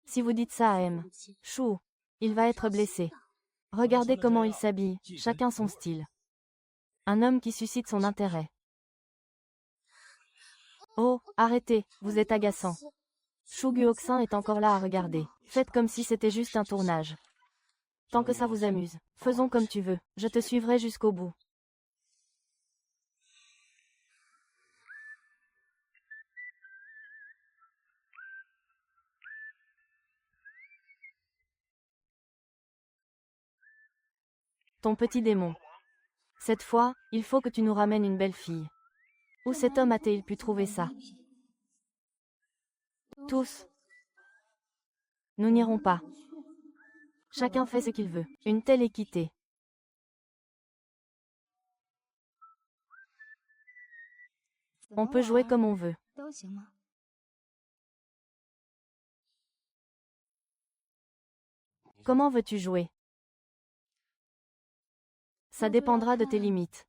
Si vous dites ça à M. Chou, il va être blessé. Regardez comment il s'habille, chacun son style. Un homme qui suscite son intérêt. Oh, arrêtez, vous êtes agaçant. Shu Guoxin est encore là à regarder. Faites comme si c'était juste un tournage. Tant que ça vous amuse, faisons comme tu veux, je te suivrai jusqu'au bout. Ton petit démon. Cette fois, il faut que tu nous ramènes une belle fille. Où cet homme a-t-il pu trouver ça? Tous. Nous n'irons pas. Chacun fait ce qu'il veut. Une telle équité. On peut jouer comme on veut. Comment veux-tu jouer? Ça dépendra de tes limites.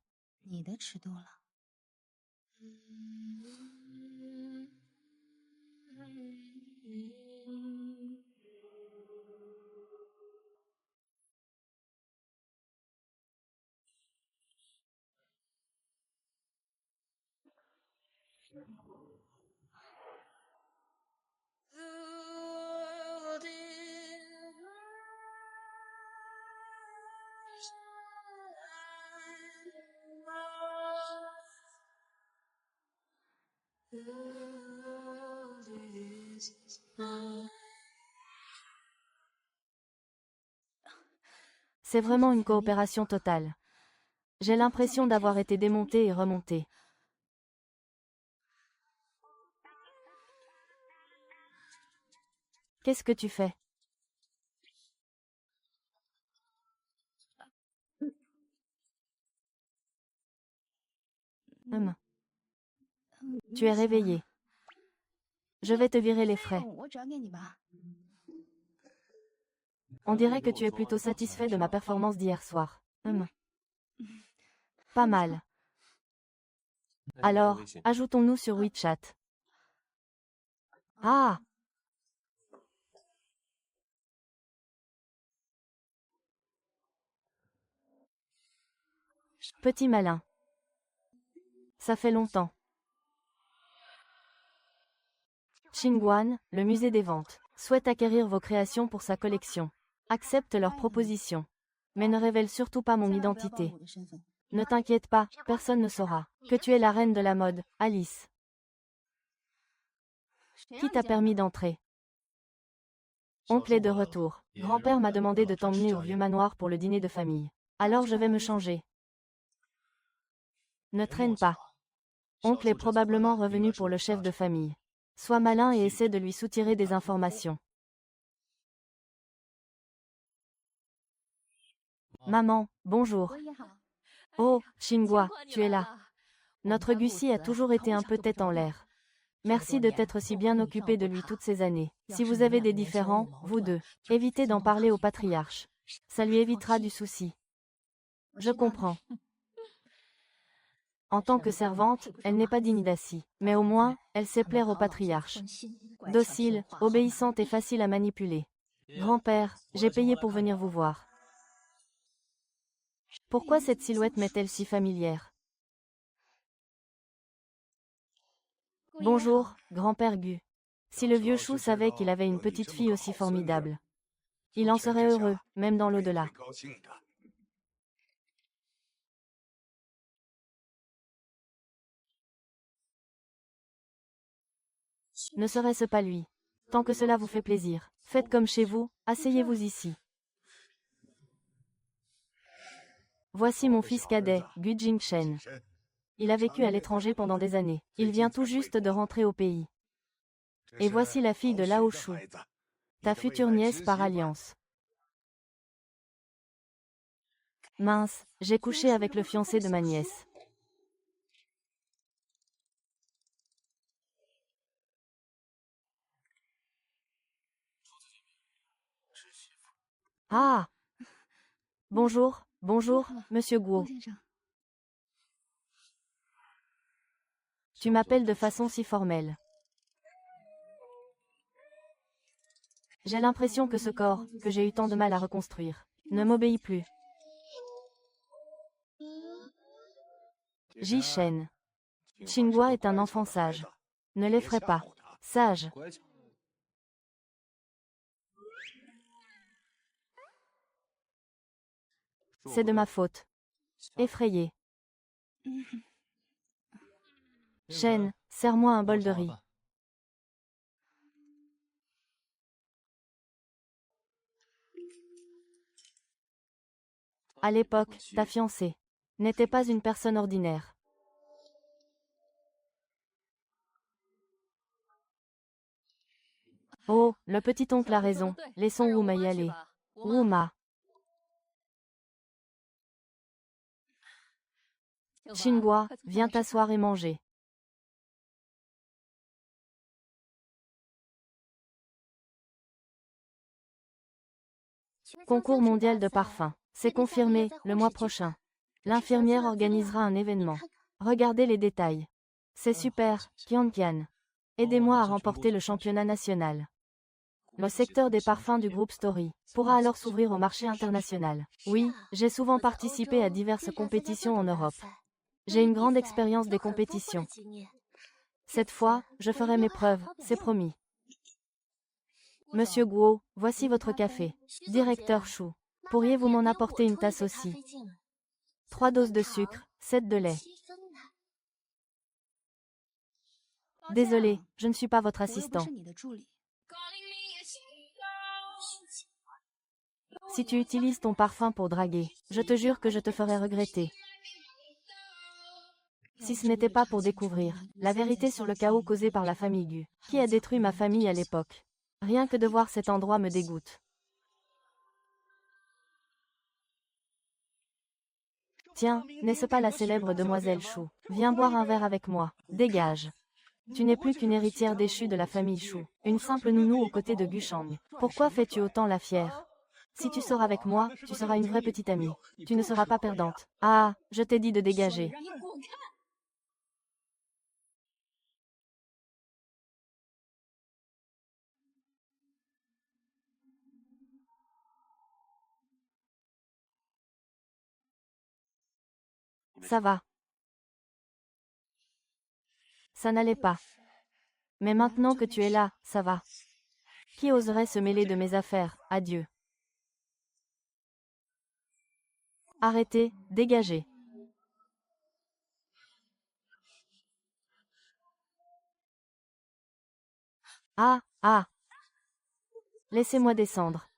C'est vraiment une coopération totale. J'ai l'impression d'avoir été démonté et remonté. Qu'est-ce que tu fais? Tu es réveillé. Je vais te virer les frais. On dirait que tu es plutôt satisfait de ma performance d'hier soir. Pas mal. Alors, ajoutons-nous sur WeChat. Ah! Petit malin. Ça fait longtemps. Xingguan, le musée des ventes, souhaite acquérir vos créations pour sa collection. Accepte leurs propositions. Mais ne révèle surtout pas mon identité. Ne t'inquiète pas, personne ne saura que tu es la reine de la mode, Alice. Qui t'a permis d'entrer? Oncle est de retour. Grand-père m'a demandé de t'emmener au vieux manoir pour le dîner de famille. Alors je vais me changer. Ne traîne pas. Oncle est probablement revenu pour le chef de famille. Sois malin et essaie de lui soutirer des informations. Maman, bonjour. Oh, Xinghua, tu es là. Notre Gussie a toujours été un peu tête en l'air. Merci de t'être si bien occupé de lui toutes ces années. Si vous avez des différends, vous deux, évitez d'en parler au patriarche. Ça lui évitera du souci. Je comprends. En tant que servante, elle n'est pas digne d'Assi, mais au moins, elle sait plaire au patriarche. Docile, obéissante et facile à manipuler. Grand-père, j'ai payé pour venir vous voir. Pourquoi cette silhouette m'est-elle si familière? Bonjour, grand-père Gu. Si le vieux Chou savait qu'il avait une petite fille aussi formidable, il en serait heureux, même dans l'au-delà. Ne serait-ce pas lui? Tant que cela vous fait plaisir, faites comme chez vous, asseyez-vous ici. Voici mon fils cadet, Gu Jingshen. Il a vécu à l'étranger pendant des années. Il vient tout juste de rentrer au pays. Et voici la fille de Lao Shu, ta future nièce par alliance. Mince, j'ai couché avec le fiancé de ma nièce. Ah! Bonjour, bonjour, monsieur Guo. Tu m'appelles de façon si formelle. J'ai l'impression que ce corps, que j'ai eu tant de mal à reconstruire, ne m'obéit plus. Shen. Xinghua est un enfant sage. Ne l'effraie pas. Sage. C'est de ma faute. Effrayé. Shen, serre-moi un bol de riz. À l'époque, ta fiancée n'était pas une personne ordinaire. Oh, le petit oncle a raison, laissons Wuma y aller. Wuma. Xinghua, viens t'asseoir et manger. Concours mondial de parfum. C'est confirmé, le mois prochain. L'infirmière organisera un événement. Regardez les détails. C'est super, Qianqian. Aidez-moi à remporter le championnat national. Le secteur des parfums du groupe Story pourra alors s'ouvrir au marché international. Oui, j'ai souvent participé à diverses compétitions en Europe. J'ai une grande expérience des compétitions. Cette fois, je ferai mes preuves, c'est promis. Monsieur Guo, voici votre café. Directeur Chou, pourriez-vous m'en apporter une tasse aussi? 3 doses de sucre, 7 de lait. Désolé, je ne suis pas votre assistant. Si tu utilises ton parfum pour draguer, je te jure que je te ferai regretter. Si ce n'était pas pour découvrir la vérité sur le chaos causé par la famille Gu, qui a détruit ma famille à l'époque. Rien que de voir cet endroit me dégoûte. Tiens, n'est-ce pas la célèbre demoiselle Chou? Viens boire un verre avec moi. Dégage. Tu n'es plus qu'une héritière déchue de la famille Chou, une simple nounou aux côtés de Gushang. Pourquoi fais-tu autant la fière? Si tu sors avec moi, tu seras une vraie petite amie. Tu ne seras pas perdante. Ah, je t'ai dit de dégager. Ça va. Ça n'allait pas. Mais maintenant que tu es là, ça va. Qui oserait se mêler de mes affaires? Adieu. Arrêtez, dégagez. Ah, ah. Laissez-moi descendre.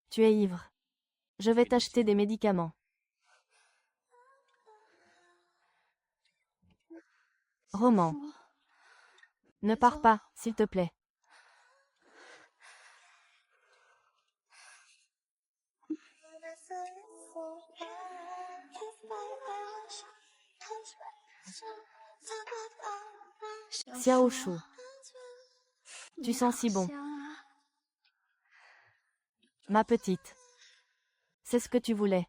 Tu es ivre. Je vais t'acheter des médicaments. Roman. Ne pars pas, s'il te plaît. Xiao Shu. Tu sens si bon. Ma petite. C'est ce que tu voulais.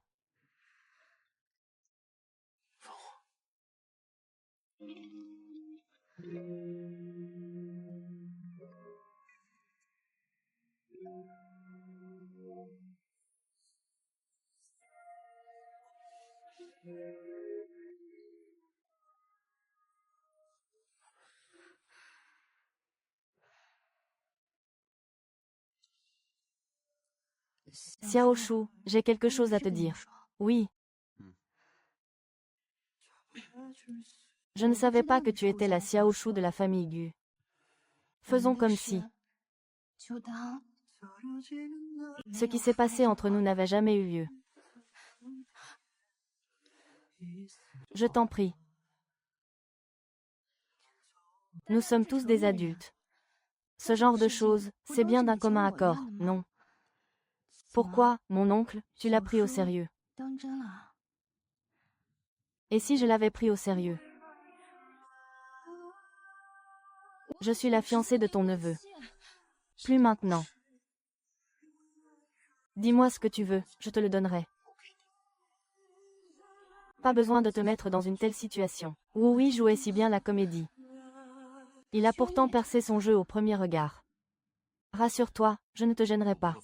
Xiao Shu, j'ai quelque chose à te dire. Oui. Je ne savais pas que tu étais la Xiao Shu de la famille Gu. Faisons comme si. Ce qui s'est passé entre nous n'avait jamais eu lieu. Je t'en prie. Nous sommes tous des adultes. Ce genre de choses, c'est bien d'un commun accord, non? Pourquoi, mon oncle, tu l'as pris au sérieux? Et si je l'avais pris au sérieux? Je suis la fiancée de ton neveu. Plus maintenant. Dis-moi ce que tu veux, je te le donnerai. Pas besoin de te mettre dans une telle situation. Oui jouait si bien la comédie. Il a pourtant percé son jeu au premier regard. Rassure-toi, je ne te gênerai pas.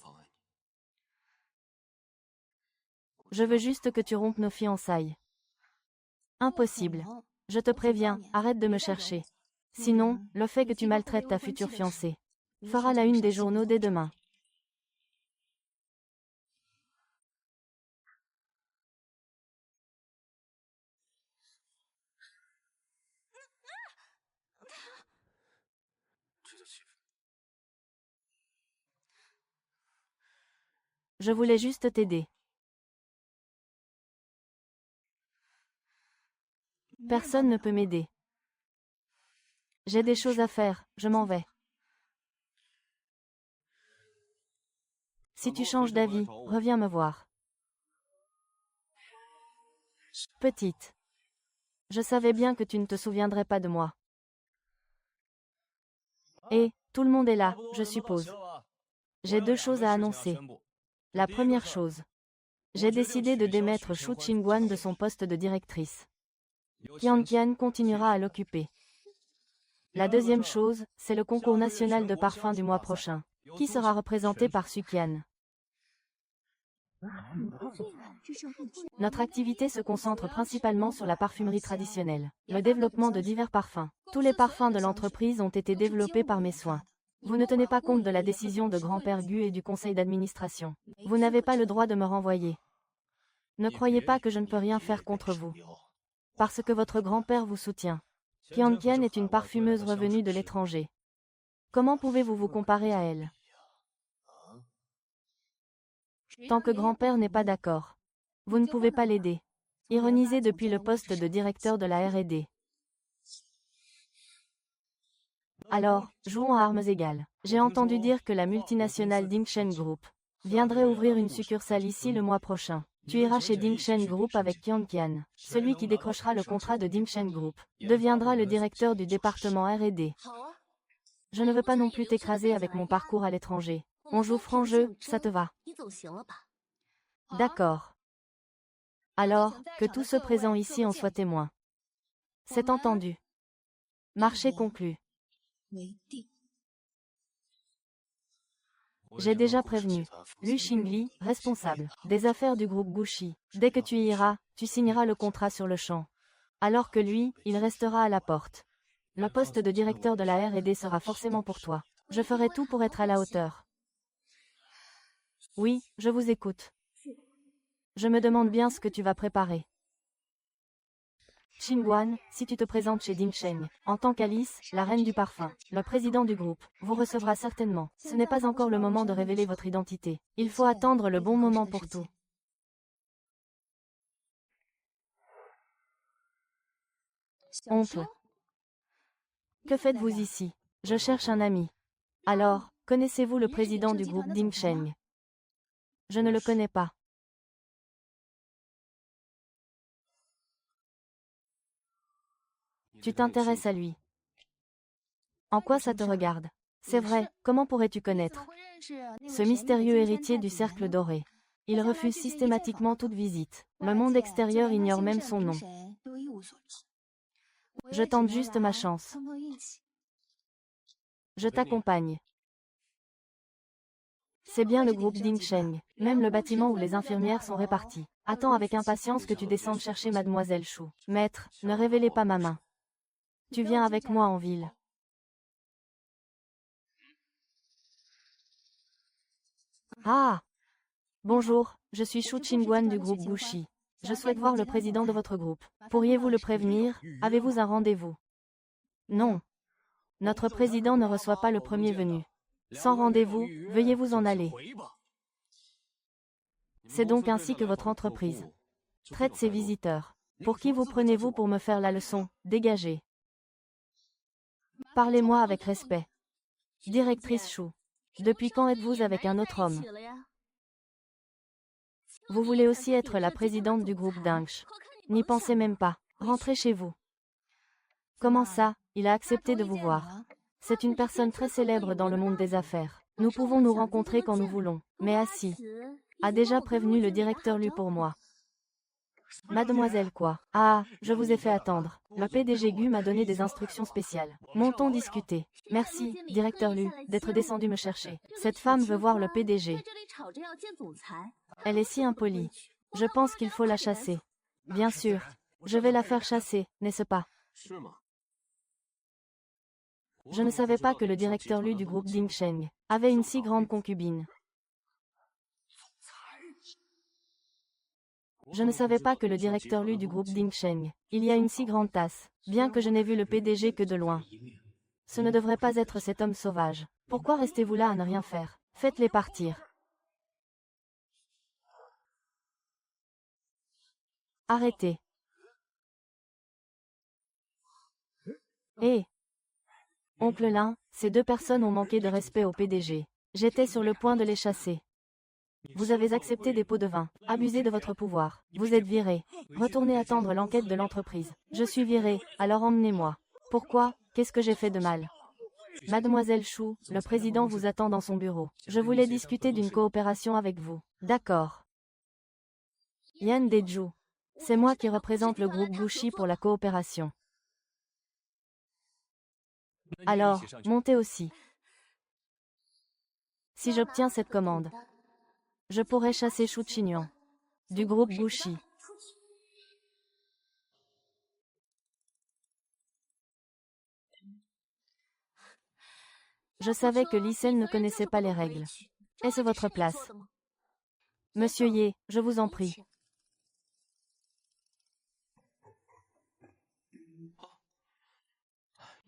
Je veux juste que tu rompes nos fiançailles. Impossible. Je te préviens, arrête de me chercher. Sinon, le fait que tu maltraites ta future fiancée fera la une des journaux dès demain. Je voulais juste t'aider. Personne ne peut m'aider. J'ai des choses à faire, je m'en vais. Si tu changes d'avis, reviens me voir. Petite. Je savais bien que tu ne te souviendrais pas de moi. Et, tout le monde est là, je suppose. J'ai 2 choses à annoncer. La première chose. J'ai décidé de démettre Shu Qingguan de son poste de directrice. Qian Qian continuera à l'occuper. La deuxième chose, c'est le concours national de parfums du mois prochain, qui sera représenté par Su Qian. Notre activité se concentre principalement sur la parfumerie traditionnelle, le développement de divers parfums. Tous les parfums de l'entreprise ont été développés par mes soins. Vous ne tenez pas compte de la décision de grand-père Gu et du conseil d'administration. Vous n'avez pas le droit de me renvoyer. Ne croyez pas que je ne peux rien faire contre vous. Parce que votre grand-père vous soutient. Qian Qian est une parfumeuse revenue de l'étranger. Comment pouvez-vous vous comparer à elle? Tant que grand-père n'est pas d'accord. Vous ne pouvez pas l'aider. Ironisé depuis le poste de directeur de la R&D. Alors, jouons à armes égales. J'ai entendu dire que la multinationale Dingshen Group viendrait ouvrir une succursale ici le mois prochain. Tu iras chez Dingshen Group avec Qian Qian. Celui qui décrochera le contrat de Dingshen Group deviendra le directeur du département R&D. Je ne veux pas non plus t'écraser avec mon parcours à l'étranger. On joue franc jeu, ça te va? D'accord. Alors, que tous ceux présents ici en soient témoins. C'est entendu. Marché conclu. J'ai déjà prévenu. Lu Xingli, responsable des affaires du groupe Gushi. Dès que tu y iras, tu signeras le contrat sur le champ. Alors que lui, il restera à la porte. Le poste de directeur de la R&D sera forcément pour toi. Je ferai tout pour être à la hauteur. Oui, je vous écoute. Je me demande bien ce que tu vas préparer. Qingguan, si tu te présentes chez Dingsheng, en tant qu'Alice, la reine du parfum, le président du groupe, vous recevra certainement. Ce n'est pas encore le moment de révéler votre identité. Il faut attendre le bon moment pour tout. Oncle. Que faites-vous ici? Je cherche un ami. Alors, connaissez-vous le président du groupe Dingsheng? Je ne le connais pas. Tu t'intéresses à lui. En quoi ça te regarde? C'est vrai, comment pourrais-tu connaître ce mystérieux héritier du cercle doré? Il refuse systématiquement toute visite. Le monde extérieur ignore même son nom. Je tente juste ma chance. Je t'accompagne. C'est bien le groupe Dingsheng, même le bâtiment où les infirmières sont réparties. Attends avec impatience que tu descendes chercher mademoiselle Shu. Maître, ne révélez pas ma main. Tu viens avec moi en ville. Ah! Bonjour, je suis Shu Qingguan du groupe Gushi. Je souhaite voir le président de votre groupe. Pourriez-vous le prévenir? Avez-vous un rendez-vous? Non. Notre président ne reçoit pas le premier venu. Sans rendez-vous, veuillez vous en aller. C'est donc ainsi que votre entreprise traite ses visiteurs. Pour qui vous prenez-vous pour me faire la leçon? Dégagez. Parlez-moi avec respect. Directrice Shu. Depuis quand êtes-vous avec un autre homme? Vous voulez aussi être la présidente du groupe Dingsh. N'y pensez même pas. Rentrez chez vous. Comment ça, il a accepté de vous voir? C'est une personne très célèbre dans le monde des affaires. Nous pouvons nous rencontrer quand nous voulons. Mais Assis a déjà prévenu le directeur Lu pour moi. Mademoiselle quoi? Ah, je vous ai fait attendre. Le PDG Gu m'a donné des instructions spéciales. Montons discuter. Merci, directeur Lu, d'être descendu me chercher. Cette femme veut voir le PDG. Elle est si impolie. Je pense qu'il faut la chasser. Bien sûr. Je vais la faire chasser, n'est-ce pas? Je ne savais pas que le directeur Lu du groupe Dingsheng avait une si grande concubine. Je ne savais pas que le directeur Lu du groupe Dingsheng, il y a une si grande tasse, bien que je n'ai vu le PDG que de loin. Ce ne devrait pas être cet homme sauvage. Pourquoi restez-vous là à ne rien faire? Faites-les partir. Arrêtez. Hé! Oncle Lin, ces deux personnes ont manqué de respect au PDG. J'étais sur le point de les chasser. Vous avez accepté des pots de vin, abusé de votre pouvoir. Vous êtes viré. Retournez attendre l'enquête de l'entreprise. Je suis viré, alors emmenez-moi. Pourquoi? Qu'est-ce que j'ai fait de mal? Mademoiselle Chou, le président vous attend dans son bureau. Je voulais discuter d'une coopération avec vous. D'accord. Yan Deju. C'est moi qui représente le groupe Bushi pour la coopération. Alors, montez aussi. Si j'obtiens cette commande, je pourrai chasser Shu Qingyuan du groupe Bushi. Je savais que Li Sen ne connaissait pas les règles. Est-ce votre place? Monsieur Ye, je vous en prie.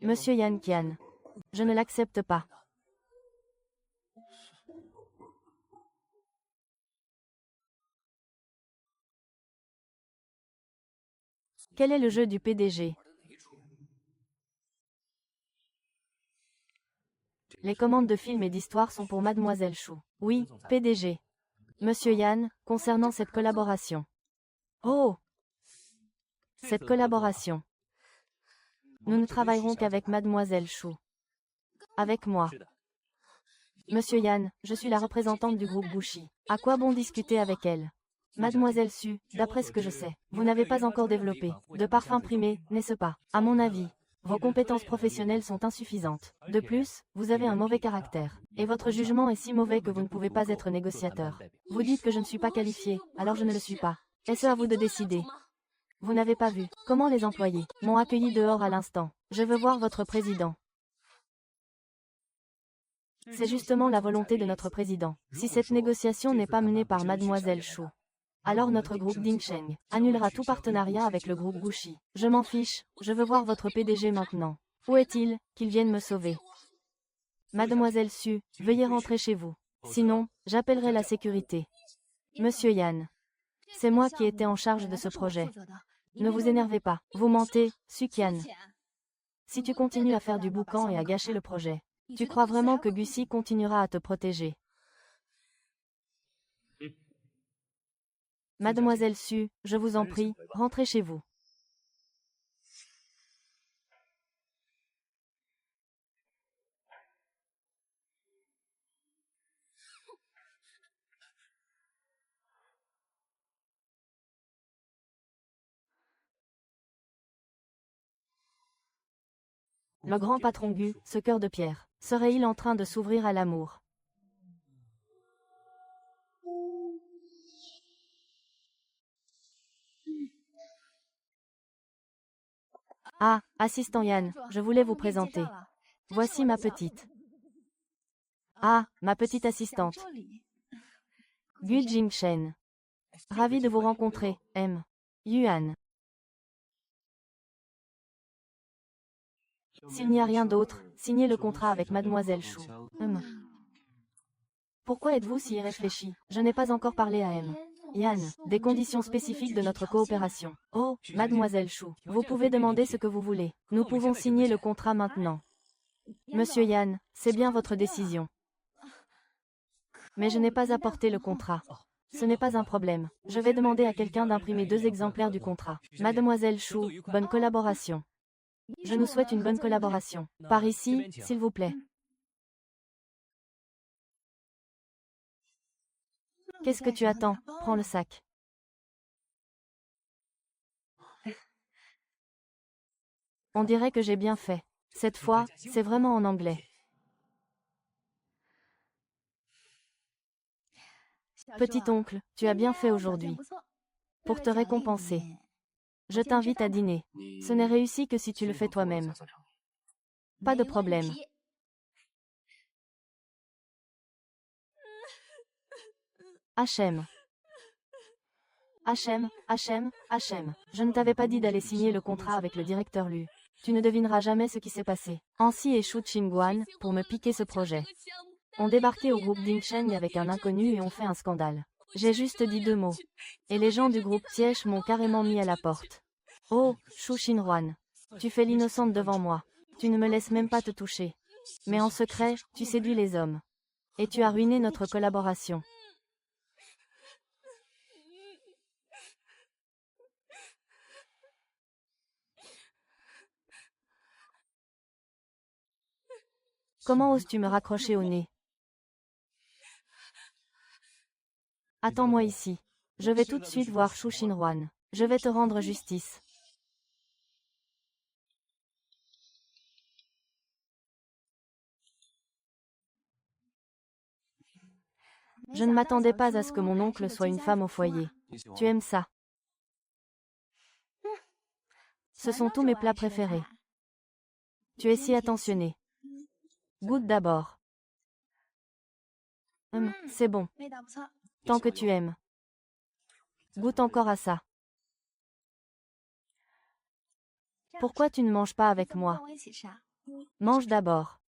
Monsieur Yan Qian. Je ne l'accepte pas. Quel est le jeu du PDG? Les commandes de films et d'histoire sont pour Mademoiselle Chou. Oui, PDG. Monsieur Yan, concernant cette collaboration. Oh! Cette collaboration. Nous ne travaillerons qu'avec Mademoiselle Chou. Avec moi. Monsieur Yan, je suis la représentante du groupe Bushi. À quoi bon discuter avec elle? Mademoiselle Su, d'après ce que je sais, vous n'avez pas encore développé de parfum primé, n'est-ce pas? À mon avis, vos compétences professionnelles sont insuffisantes. De plus, vous avez un mauvais caractère. Et votre jugement est si mauvais que vous ne pouvez pas être négociateur. Vous dites que je ne suis pas qualifié, alors je ne le suis pas. Est-ce à vous de décider? Vous n'avez pas vu comment les employés m'ont accueilli dehors à l'instant. Je veux voir votre président. C'est justement la volonté de notre président. Si cette négociation n'est pas menée par Mademoiselle Chou, alors notre groupe Dingsheng annulera tout partenariat avec le groupe Bushi. Je m'en fiche, je veux voir votre PDG maintenant. Où est-il? Qu'il vienne me sauver. Mademoiselle Su, veuillez rentrer chez vous. Sinon, j'appellerai la sécurité. Monsieur Yan. C'est moi qui étais en charge de ce projet. Ne vous énervez pas. Vous mentez, Su Qian. Si tu continues à faire du boucan et à gâcher le projet, tu crois vraiment que Gussie continuera à te protéger? Mademoiselle Su, je vous en prie, rentrez chez vous. Le grand patron Gu, ce cœur de pierre, serait-il en train de s'ouvrir à l'amour? Ah, assistant Yan, je voulais vous présenter. Voici ma petite. Ah, ma petite assistante. Gu Jingshen. Ravi de vous rencontrer, M. Yuan. S'il n'y a rien d'autre, signez le contrat avec Mademoiselle Chou. Pourquoi êtes-vous si irréfléchi? Je n'ai pas encore parlé à M. Yan, des conditions spécifiques de notre coopération. Oh, Mademoiselle Chou, vous pouvez demander ce que vous voulez. Nous pouvons signer le contrat maintenant. Monsieur Yan, c'est bien votre décision. Mais je n'ai pas apporté le contrat. Ce n'est pas un problème. Je vais demander à quelqu'un d'imprimer 2 exemplaires du contrat. Mademoiselle Chou, bonne collaboration. Je nous souhaite une bonne collaboration. Par ici, s'il vous plaît. Qu'est-ce que tu attends? Prends le sac. On dirait que j'ai bien fait. Cette fois, c'est vraiment en anglais. Petit oncle, tu as bien fait aujourd'hui. Pour te récompenser, je t'invite à dîner. Ce n'est réussi que si tu le fais toi-même. Pas de problème. Hachem. Hachem, Hachem, Hachem. Je ne t'avais pas dit d'aller signer le contrat avec le directeur Lu. Tu ne devineras jamais ce qui s'est passé. Ansi et Shu Qingguan, pour me piquer ce projet, ont débarqué au groupe Dingsheng avec un inconnu et ont fait un scandale. J'ai juste dit 2 mots. Et les gens du groupe Tiesh m'ont carrément mis à la porte. Oh, Shu Xinhuan. Tu fais l'innocente devant moi. Tu ne me laisses même pas te toucher. Mais en secret, tu séduis les hommes. Et tu as ruiné notre collaboration. Comment oses-tu me raccrocher au nez? Attends-moi ici. Je vais tout de suite voir Shu Xinhuan. Je vais te rendre justice. Je ne m'attendais pas à ce que mon oncle soit une femme au foyer. Tu aimes ça? Ce sont tous mes plats préférés. Tu es si attentionné. Goûte d'abord. C'est bon. Tant que tu aimes. Goûte encore à ça. Pourquoi tu ne manges pas avec moi? Mange d'abord.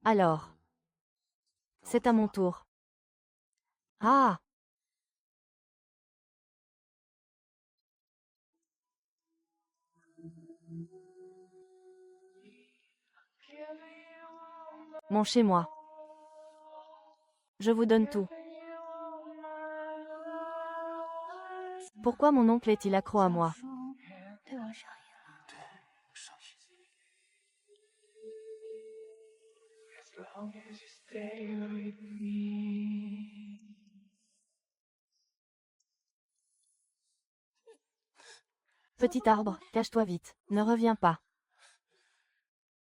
Alors. C'est à mon tour. Ah! Mon chez-moi. Je vous donne tout. Pourquoi mon oncle est-il accro à moi? Petit arbre, cache-toi vite. Ne reviens pas.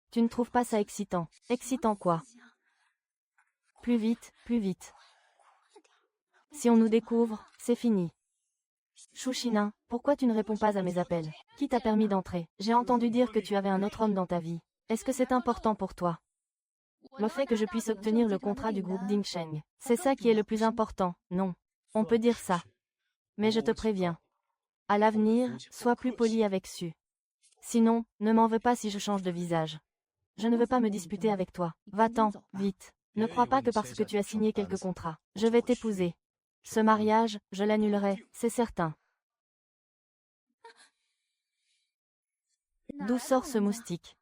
Tu ne trouves pas ça excitant? Excitant quoi? Plus vite, plus vite. Si on nous découvre, c'est fini. Shu Shinin, pourquoi tu ne réponds pas à mes appels? Qui t'a permis d'entrer? J'ai entendu dire que tu avais un autre homme dans ta vie. Est-ce que c'est important pour toi? Le fait que je puisse obtenir le contrat du groupe Dingsheng. C'est ça qui est le plus important, non? On peut dire ça. Mais je te préviens. À l'avenir, sois plus poli avec Su. Sinon, ne m'en veux pas si je change de visage. Je ne veux pas me disputer avec toi. Va-t'en, vite. Ne crois pas que parce que tu as signé quelques contrats, je vais t'épouser. Ce mariage, je l'annulerai, c'est certain. D'où sort ce moustique?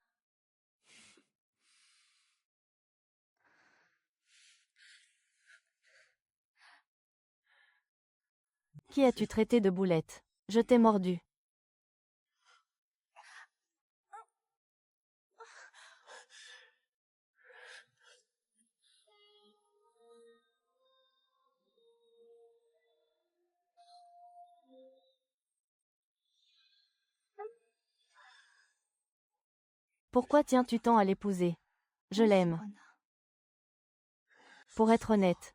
Qui as-tu traité de boulette? Je t'ai mordu. Pourquoi tiens-tu tant à l'épouser? Je l'aime. Pour être honnête.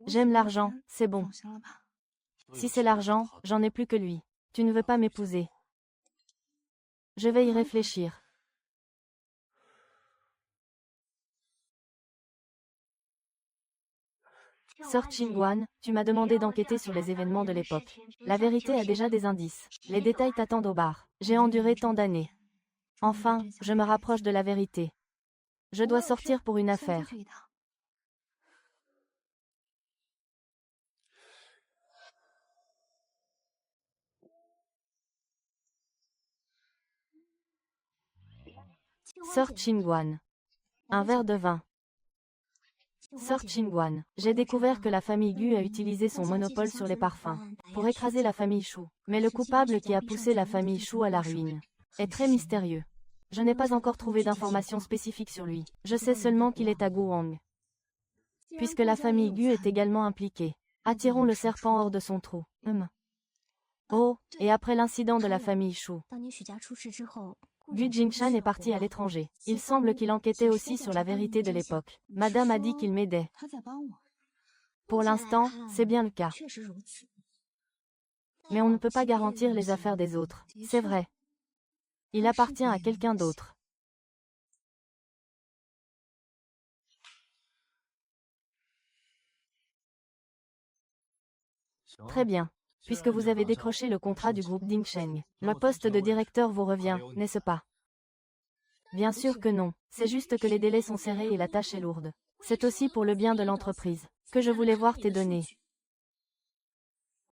J'aime l'argent, c'est bon. Si c'est l'argent, j'en ai plus que lui. Tu ne veux pas m'épouser. Je vais y réfléchir. Sir Qingguan, tu m'as demandé d'enquêter sur les événements de l'époque. La vérité a déjà des indices. Les détails t'attendent au bar. J'ai enduré tant d'années. Enfin, je me rapproche de la vérité. Je dois sortir pour une affaire. Sir Qingguan. Un verre de vin. Sir Qingguan, j'ai découvert que la famille Gu a utilisé son monopole sur les parfums pour écraser la famille Shu. Mais le coupable qui a poussé la famille Shu à la ruine est très mystérieux. Je n'ai pas encore trouvé d'informations spécifiques sur lui. Je sais seulement qu'il est à Guwang. Puisque la famille Gu est également impliquée. Attirons le serpent hors de son trou. Oh, et après l'incident de la famille Shu, Gu Jingshan est parti à l'étranger. Il semble qu'il enquêtait aussi sur la vérité de l'époque. Madame a dit qu'il m'aidait. Pour l'instant, c'est bien le cas. Mais on ne peut pas garantir les affaires des autres. C'est vrai. Il appartient à quelqu'un d'autre. Très bien. Puisque vous avez décroché le contrat du groupe Dingsheng, le poste de directeur vous revient, n'est-ce pas? Bien sûr que non. C'est juste que les délais sont serrés et la tâche est lourde. C'est aussi pour le bien de l'entreprise que je voulais voir tes données.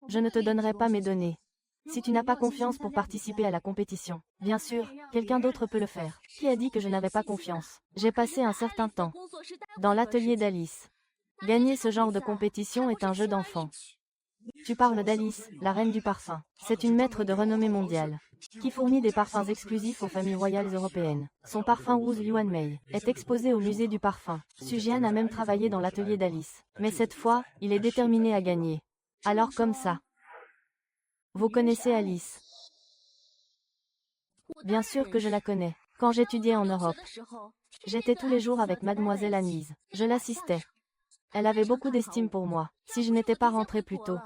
Je ne te donnerai pas mes données. Si tu n'as pas confiance pour participer à la compétition, bien sûr, quelqu'un d'autre peut le faire. Qui a dit que je n'avais pas confiance? J'ai passé un certain temps dans l'atelier d'Alice. Gagner ce genre de compétition est un jeu d'enfant. Tu parles d'Alice, la reine du parfum. C'est une maître de renommée mondiale, qui fournit des parfums exclusifs aux familles royales européennes. Son parfum Wu Yuan Mei est exposé au musée du parfum. Sujian a même travaillé dans l'atelier d'Alice. Mais cette fois, il est déterminé à gagner. Alors comme ça. Vous connaissez Alice? Bien sûr que je la connais. Quand j'étudiais en Europe, j'étais tous les jours avec mademoiselle Anise. Je l'assistais. Elle avait beaucoup d'estime pour moi, si je n'étais pas rentrée plus tôt.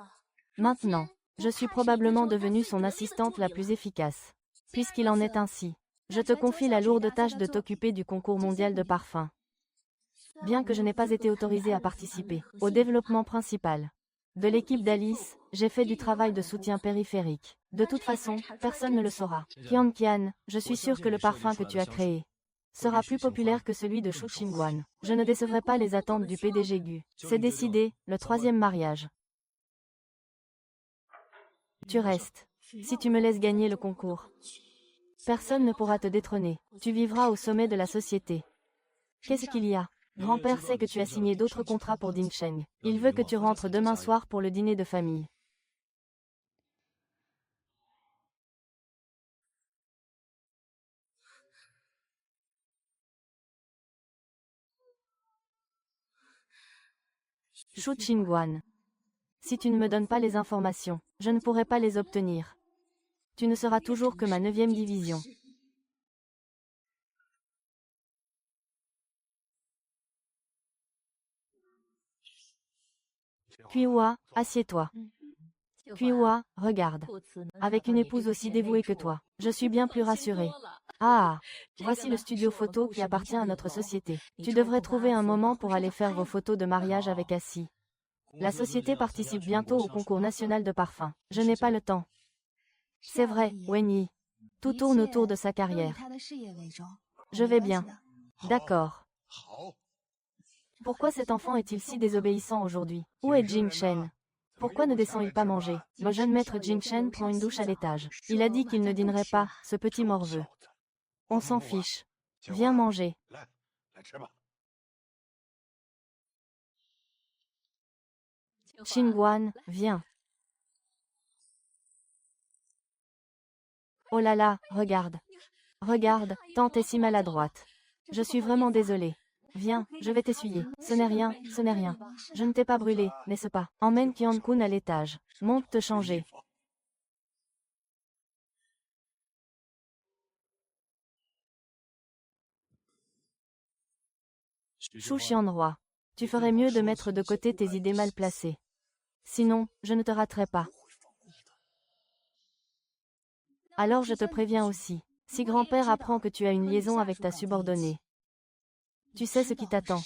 Maintenant, je suis probablement devenue son assistante la plus efficace. Puisqu'il en est ainsi, je te confie la lourde tâche de t'occuper du concours mondial de parfum. Bien que je n'ai pas été autorisée à participer au développement principal de l'équipe d'Alice, j'ai fait du travail de soutien périphérique. De toute façon, personne ne le saura. Qian, je suis sûre que le parfum que tu as créé sera plus populaire que celui de Shu Qingguan. Je ne décevrai pas les attentes du PDG Gu. C'est décidé, le troisième mariage. Tu restes. Si tu me laisses gagner le concours, personne ne pourra te détrôner. Tu vivras au sommet de la société. Qu'est-ce qu'il y a? Grand-père sait que tu as signé d'autres contrats pour Dingsheng. Il veut que tu rentres demain soir pour le dîner de famille. Shu Qingguan. Si tu ne me donnes pas les informations, je ne pourrai pas les obtenir. Tu ne seras toujours que ma 9e division. Kuiwa, assieds-toi. Kuiwa, regarde. Avec une épouse aussi dévouée que toi, je suis bien plus rassurée. Ah, voici le studio photo qui appartient à notre société. Tu devrais trouver un moment pour aller faire vos photos de mariage avec Assi. La société participe bientôt au concours national de parfum. Je n'ai pas le temps. C'est vrai, Wenyi. Tout tourne autour de sa carrière. Je vais bien. D'accord. Pourquoi cet enfant est-il si désobéissant aujourd'hui? Où est Jingshen? Pourquoi ne descend-il pas manger? Le jeune maître Jingshen prend une douche à l'étage. Il a dit qu'il ne dînerait pas, ce petit morveux. On s'en fiche. Viens manger. Qingguan, viens. Oh là là, regarde. Regarde, tante est si maladroite. Je suis vraiment désolée. Viens, je vais t'essuyer. Ce n'est rien, ce n'est rien. Je ne t'ai pas brûlé, n'est-ce pas? Emmène Qian-kun à l'étage. Monte te changer. Shu Xianroi. Tu ferais mieux de mettre de côté tes idées mal placées. Sinon, je ne te raterai pas. Alors je te préviens aussi. Si grand-père apprend que tu as une liaison avec ta subordonnée, tu sais ce qui t'attend.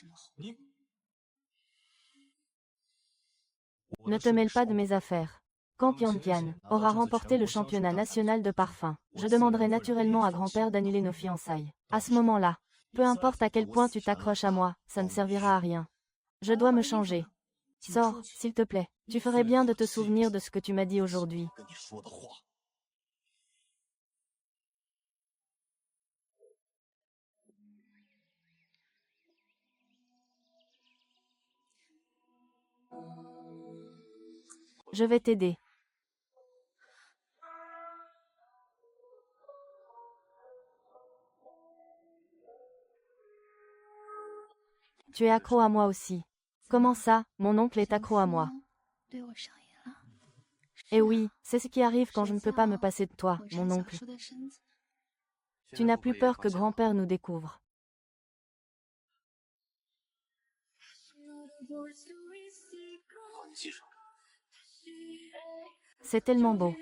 Ne te mêle pas de mes affaires. Quand Qian aura remporté le championnat national de parfum, je demanderai naturellement à grand-père d'annuler nos fiançailles. À ce moment-là, peu importe à quel point tu t'accroches à moi, ça ne servira à rien. Je dois me changer. Sors, s'il te plaît. Tu ferais bien de te souvenir de ce que tu m'as dit aujourd'hui. Je vais t'aider. Tu es accro à moi aussi. Comment ça, mon oncle est accro à moi? Et oui, c'est ce qui arrive quand je ne peux pas me passer de toi, mon oncle. Tu n'as plus peur que grand-père nous découvre. C'est tellement beau.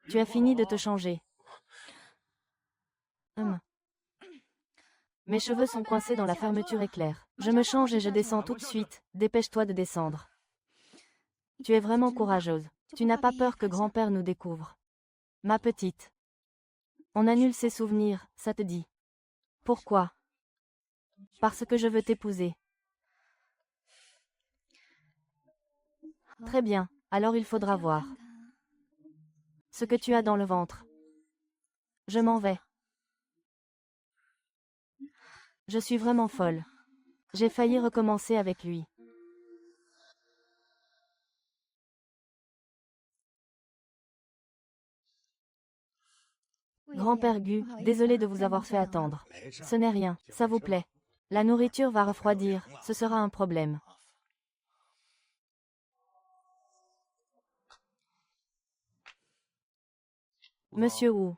Tu as fini de te changer. Mes cheveux sont coincés dans la fermeture éclair. Je me change et je descends tout de suite. Dépêche-toi de descendre. Tu es vraiment courageuse. Tu n'as pas peur que grand-père nous découvre. Ma petite. On annule ses souvenirs, ça te dit. Pourquoi? Parce que je veux t'épouser. Très bien, alors il faudra voir ce que tu as dans le ventre. Je m'en vais. Je suis vraiment folle. J'ai failli recommencer avec lui. Grand-père Gu, désolé de vous avoir fait attendre. Ce n'est rien, ça vous plaît. La nourriture va refroidir, ce sera un problème. Monsieur Wu.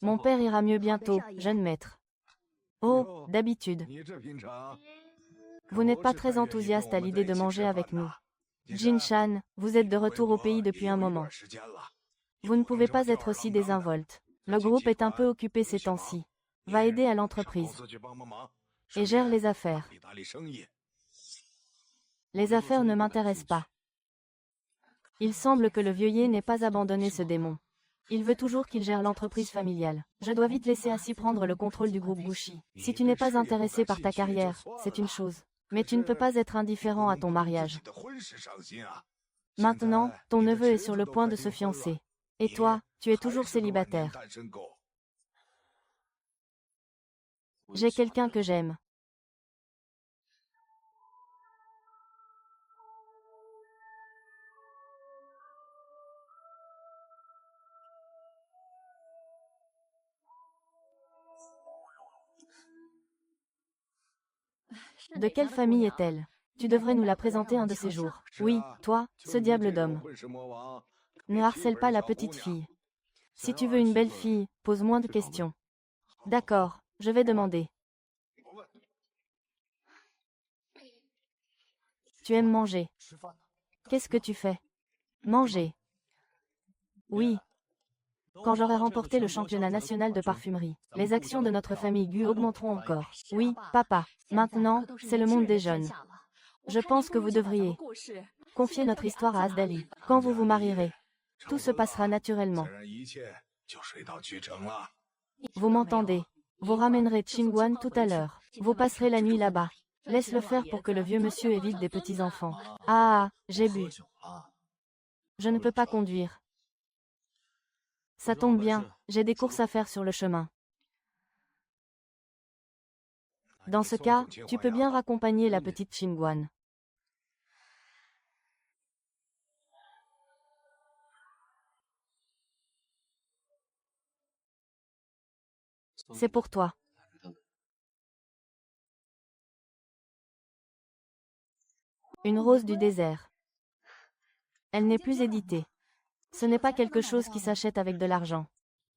Mon père ira mieux bientôt, jeune maître. Oh, d'habitude. Vous n'êtes pas très enthousiaste à l'idée de manger avec nous. Jin-chan, vous êtes de retour au pays depuis un moment. Vous ne pouvez pas être aussi désinvolte. Le groupe est un peu occupé ces temps-ci. Va aider à l'entreprise. Et gère les affaires. Les affaires ne m'intéressent pas. Il semble que le vieux n'ait pas abandonné ce démon. Il veut toujours qu'il gère l'entreprise familiale. Je dois vite laisser Assi prendre le contrôle du groupe Gucci. Si tu n'es pas intéressé par ta carrière, c'est une chose. Mais tu ne peux pas être indifférent à ton mariage. Maintenant, ton neveu est sur le point de se fiancer. Et toi, tu es toujours célibataire. J'ai quelqu'un que j'aime. De quelle famille est-elle? Tu devrais nous la présenter un de ces jours. Oui, toi, ce diable d'homme. Ne harcèle pas la petite fille. Si tu veux une belle fille, pose moins de questions. D'accord, je vais demander. Tu aimes manger. Qu'est-ce que tu fais? Manger. Oui. Quand j'aurai remporté le championnat national de parfumerie, les actions de notre famille Gu augmenteront encore. Oui, papa. Maintenant, c'est le monde des jeunes. Je pense que vous devriez confier notre histoire à Asdali. Quand vous vous marierez, tout se passera naturellement. Vous m'entendez? Vous ramènerez Chingguan tout à l'heure. Vous passerez la nuit là-bas. Laisse-le faire pour que le vieux monsieur évite des petits-enfants. Ah, j'ai bu. Je ne peux pas conduire. Ça tombe bien, j'ai des courses à faire sur le chemin. Dans ce cas, tu peux bien raccompagner la petite Chingguan. C'est pour toi. Une rose du désert. Elle n'est plus éditée. Ce n'est pas quelque chose qui s'achète avec de l'argent.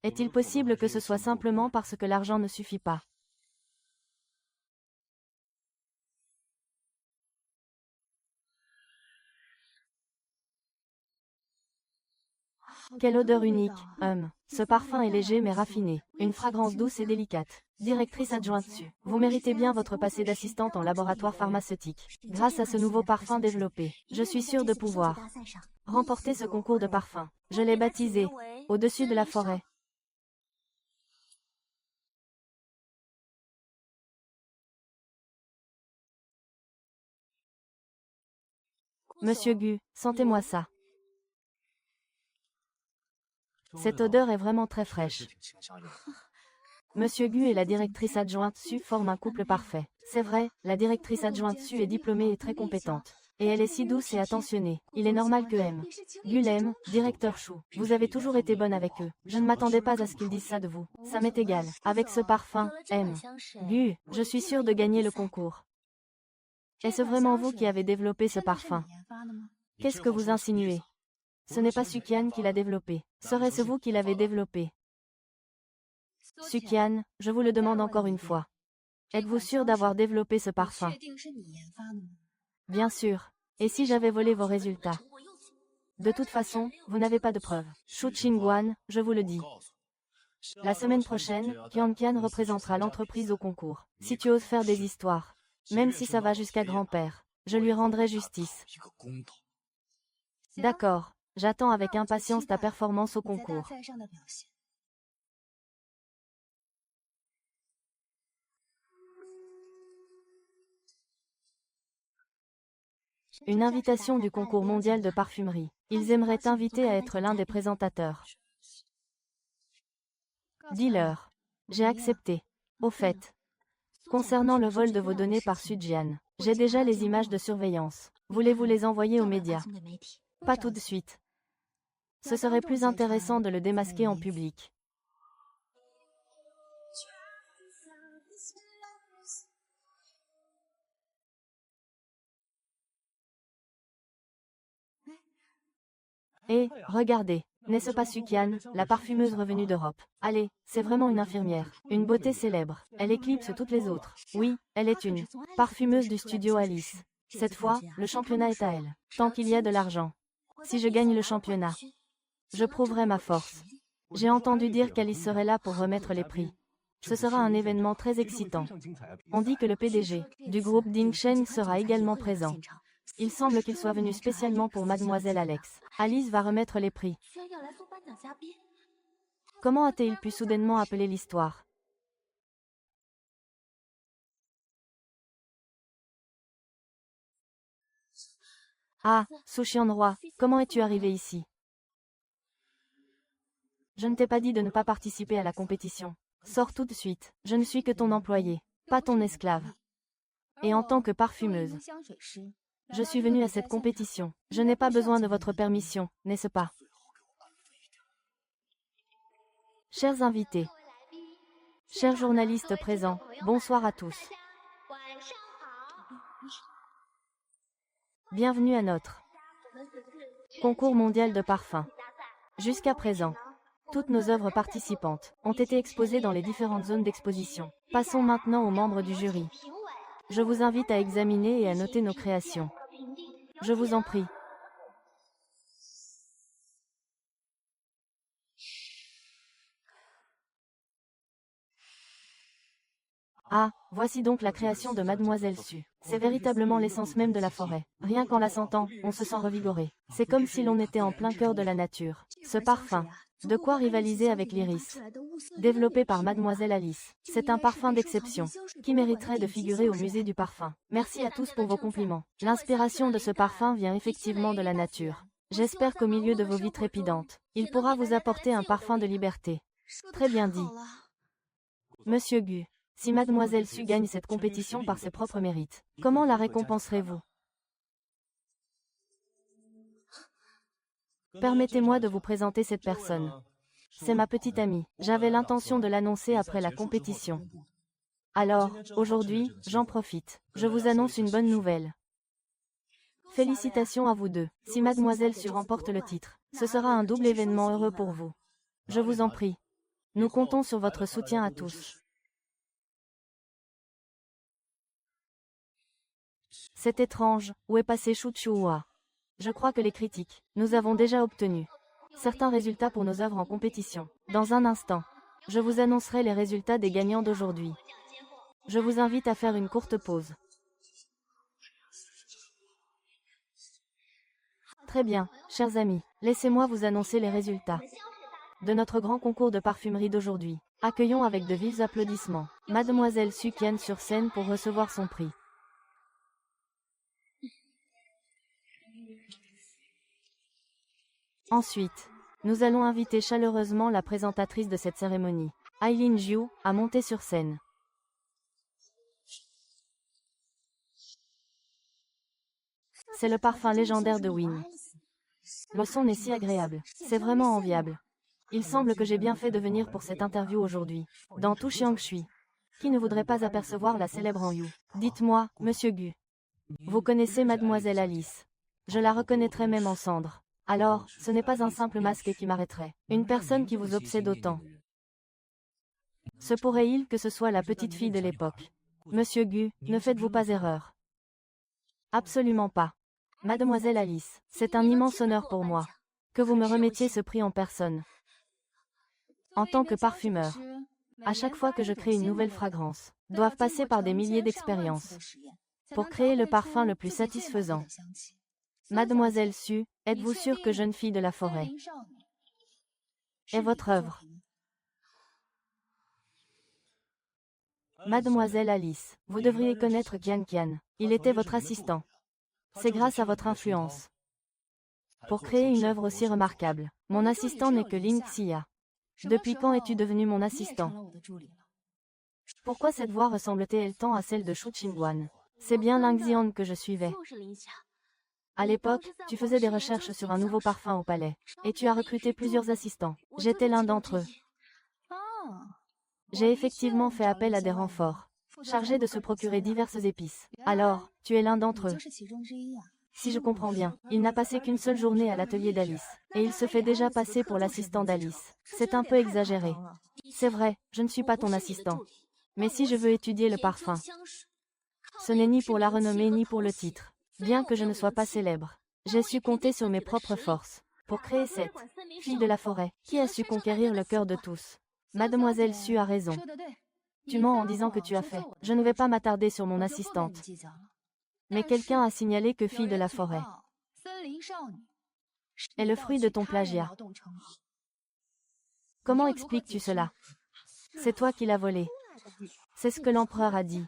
Est-il possible que ce soit simplement parce que l'argent ne suffit pas? Quelle odeur unique, Ce parfum est léger mais raffiné, une fragrance douce et délicate. Directrice adjointe Su, vous méritez bien votre passé d'assistante en laboratoire pharmaceutique. Grâce à ce nouveau parfum développé, je suis sûre de pouvoir remporter ce concours de parfum. Je l'ai baptisé Au-dessus de la forêt. Monsieur Gu, sentez-moi ça. Cette odeur est vraiment très fraîche. Monsieur Gu et la directrice adjointe Su forment un couple parfait. C'est vrai, la directrice adjointe Su est diplômée et très compétente. Et elle est si douce et attentionnée. Il est normal que Gu l'aime, directeur Chou. Vous avez toujours été bonne avec eux. Je ne m'attendais pas à ce qu'ils disent ça de vous. Ça m'est égal. Avec ce parfum, Gu, je suis sûre de gagner le concours. Est-ce vraiment vous qui avez développé ce parfum? Qu'est-ce que vous insinuez? Ce n'est pas Sukian qui l'a développé. Serait-ce vous qui l'avez développé? Sukian, je vous le demande encore une fois. Êtes-vous sûr d'avoir développé ce parfum? Bien sûr. Et si j'avais volé vos résultats? De toute façon, vous n'avez pas de preuves. Shu Qingguan, je vous le dis. La semaine prochaine, Qian représentera l'entreprise au concours. Si tu oses faire des histoires, même si ça va jusqu'à grand-père, je lui rendrai justice. D'accord. J'attends avec impatience ta performance au concours. Une invitation du concours mondial de parfumerie. Ils aimeraient t'inviter à être l'un des présentateurs. Dis-leur. J'ai accepté. Au fait, concernant le vol de vos données par Sujian, j'ai déjà les images de surveillance. Voulez-vous les envoyer aux médias? Pas tout de suite. Ce serait plus intéressant de le démasquer en public. Et, regardez, n'est-ce pas Sukian, la parfumeuse revenue d'Europe? Allez, c'est vraiment une infirmière, une beauté célèbre. Elle éclipse toutes les autres. Oui, elle est une parfumeuse du studio Alice. Cette fois, le championnat est à elle. Tant qu'il y a de l'argent. Si je gagne le championnat, je prouverai ma force. J'ai entendu dire qu'Alice serait là pour remettre les prix. Ce sera un événement très excitant. On dit que le PDG du groupe Dingsheng sera également présent. Il semble qu'il soit venu spécialement pour Mademoiselle Alex. Alice va remettre les prix. Comment a-t-il pu soudainement appeler l'histoire? Ah, Souchian Roi, comment es-tu arrivé ici? Je ne t'ai pas dit de ne pas participer à la compétition. Sors tout de suite. Je ne suis que ton employé, pas ton esclave. Et en tant que parfumeuse, je suis venue à cette compétition. Je n'ai pas besoin de votre permission, n'est-ce pas? Chers invités, chers journalistes présents, bonsoir à tous. Bienvenue à notre concours mondial de parfums. Jusqu'à présent, toutes nos œuvres participantes ont été exposées dans les différentes zones d'exposition. Passons maintenant aux membres du jury. Je vous invite à examiner et à noter nos créations. Je vous en prie. Ah, voici donc la création de Mademoiselle Su. C'est véritablement l'essence même de la forêt. Rien qu'en la sentant, on se sent revigoré. C'est comme si l'on était en plein cœur de la nature. Ce parfum, de quoi rivaliser avec l'iris. Développé par Mademoiselle Alice. C'est un parfum d'exception, qui mériterait de figurer au musée du parfum. Merci à tous pour vos compliments. L'inspiration de ce parfum vient effectivement de la nature. J'espère qu'au milieu de vos vies trépidantes, il pourra vous apporter un parfum de liberté. Très bien dit. Monsieur Gu. Si Mademoiselle Su gagne cette compétition par ses propres mérites, comment la récompenserez-vous? Permettez-moi de vous présenter cette personne. C'est ma petite amie. J'avais l'intention de l'annoncer après la compétition. Alors, aujourd'hui, j'en profite. Je vous annonce une bonne nouvelle. Félicitations à vous deux. Si Mademoiselle Su remporte le titre, ce sera un double événement heureux pour vous. Je vous en prie. Nous comptons sur votre soutien à tous. C'est étrange, où est passé Shu Chua? Je crois que les critiques, nous avons déjà obtenu certains résultats pour nos œuvres en compétition. Dans un instant, je vous annoncerai les résultats des gagnants d'aujourd'hui. Je vous invite à faire une courte pause. Très bien, chers amis, laissez-moi vous annoncer les résultats de notre grand concours de parfumerie d'aujourd'hui. Accueillons avec de vifs applaudissements Mademoiselle Sukian sur scène pour recevoir son prix. Ensuite, Nous allons inviter chaleureusement la présentatrice de cette cérémonie, Aileen Jiu, à monter sur scène. C'est le parfum légendaire de Wynne. Le son est si agréable. C'est vraiment enviable. Il semble que j'ai bien fait de venir pour cette interview aujourd'hui. Dans tout Chiangshui. Qui ne voudrait pas apercevoir la célèbre An Yu? Dites-moi, monsieur Gu. Vous connaissez mademoiselle Alice. Je la reconnaîtrais même en cendres. Alors, ce n'est pas un simple masque qui m'arrêterait. Une personne qui vous obsède autant. Se pourrait-il que ce soit la petite fille de l'époque? Monsieur Gu, ne faites-vous pas erreur? Absolument pas. Mademoiselle Alice, c'est un immense honneur pour moi. Que vous me remettiez ce prix en personne. En tant que parfumeur, à chaque fois que je crée une nouvelle fragrance, doivent passer par des milliers d'expériences pour créer le parfum le plus satisfaisant. Mademoiselle Su, êtes-vous sûre que jeune fille de la forêt est votre œuvre? Mademoiselle Alice, vous devriez connaître Qian Qian. Il était votre assistant. C'est grâce à votre influence. Pour créer une œuvre aussi remarquable, mon assistant n'est que Lin Xia. Depuis quand es-tu devenu mon assistant? Pourquoi cette voix ressemble-t-elle tant à celle de Shu Qingguan? C'est bien Ling Xian que je suivais. À l'époque, tu faisais des recherches sur un nouveau parfum au palais, et tu as recruté plusieurs assistants. J'étais l'un d'entre eux. J'ai effectivement fait appel à des renforts, chargés de se procurer diverses épices. Alors, tu es l'un d'entre eux. Si je comprends bien, il n'a passé qu'une seule journée à l'atelier d'Alice, et il se fait déjà passer pour l'assistant d'Alice. C'est un peu exagéré. C'est vrai, je ne suis pas ton assistant. Mais si je veux étudier le parfum, ce n'est ni pour la renommée ni pour le titre. Bien que je ne sois pas célèbre, j'ai su compter sur mes propres forces pour créer cette fille de la forêt qui a su conquérir le cœur de tous. Mademoiselle Su a raison. Tu mens en disant que tu as fait. Je ne vais pas m'attarder sur mon assistante. Mais quelqu'un a signalé que fille de la forêt est le fruit de ton plagiat. Comment expliques-tu cela? C'est toi qui l'as volé. C'est ce que l'empereur a dit.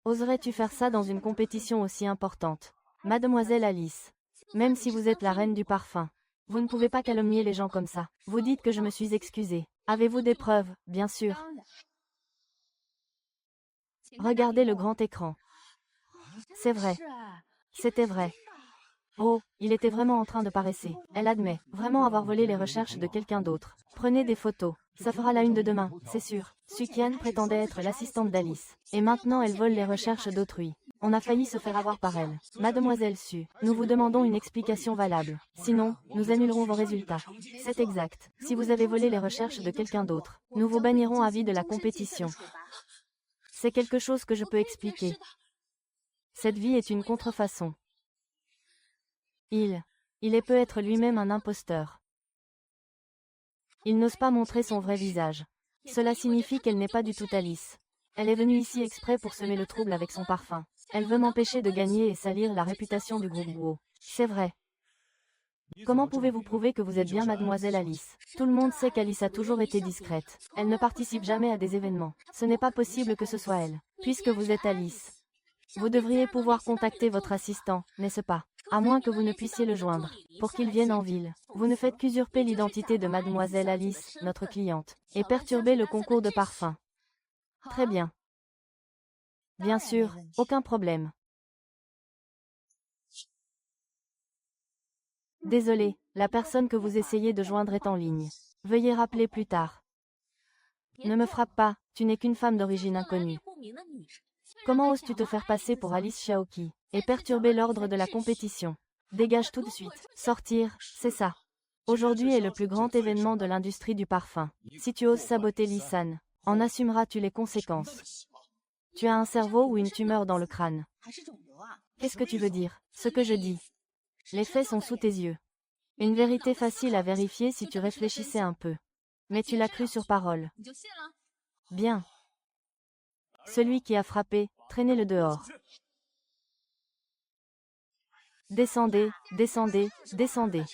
Oserais-tu faire ça dans une compétition aussi importante? Mademoiselle Alice, même si vous êtes la reine du parfum, vous ne pouvez pas calomnier les gens comme ça. Vous dites que je me suis excusée. Avez-vous des preuves? Bien sûr. Regardez le grand écran. C'est vrai. C'était vrai. Oh, il était vraiment en train de paresser. Elle admet vraiment avoir volé les recherches de quelqu'un d'autre. Prenez des photos. Ça fera la une de demain, c'est sûr. Su Qian prétendait être l'assistante d'Alice. Et maintenant elle vole les recherches d'autrui. On a failli se faire avoir par elle. Mademoiselle Su, nous vous demandons une explication valable. Sinon, nous annulerons vos résultats. C'est exact. Si vous avez volé les recherches de quelqu'un d'autre, nous vous bannirons à vie de la compétition. C'est quelque chose que je peux expliquer. Cette vie est une contrefaçon. Il est peut-être lui-même un imposteur. Il n'ose pas montrer son vrai visage. Cela signifie qu'elle n'est pas du tout Alice. Elle est venue ici exprès pour semer le trouble avec son parfum. Elle veut m'empêcher de gagner et salir la réputation du groupe Guo. C'est vrai. Comment pouvez-vous prouver que vous êtes bien mademoiselle Alice? Tout le monde sait qu'Alice a toujours été discrète. Elle ne participe jamais à des événements. Ce n'est pas possible que ce soit elle. Puisque vous êtes Alice, vous devriez pouvoir contacter votre assistant, n'est-ce pas? À moins que vous ne puissiez le joindre, pour qu'il vienne en ville. Vous ne faites qu'usurper l'identité de mademoiselle Alice, notre cliente, et perturber le concours de parfums. Très bien. Bien sûr, aucun problème. Désolé, la personne que vous essayez de joindre est en ligne. Veuillez rappeler plus tard. Ne me frappe pas, tu n'es qu'une femme d'origine inconnue. Comment oses-tu te faire passer pour Alice Xiaoqi et perturber l'ordre de la compétition? Dégage tout de suite. Sortir, c'est ça. Aujourd'hui est le plus grand événement de l'industrie du parfum. Si tu oses saboter Lisan, en assumeras-tu les conséquences? Tu as un cerveau ou une tumeur dans le crâne? Qu'est-ce que tu veux dire? Ce que je dis. Les faits sont sous tes yeux. Une vérité facile à vérifier si tu réfléchissais un peu. Mais tu l'as cru sur parole. Bien. Celui qui a frappé, traînez-le dehors. Descendez, descendez, descendez.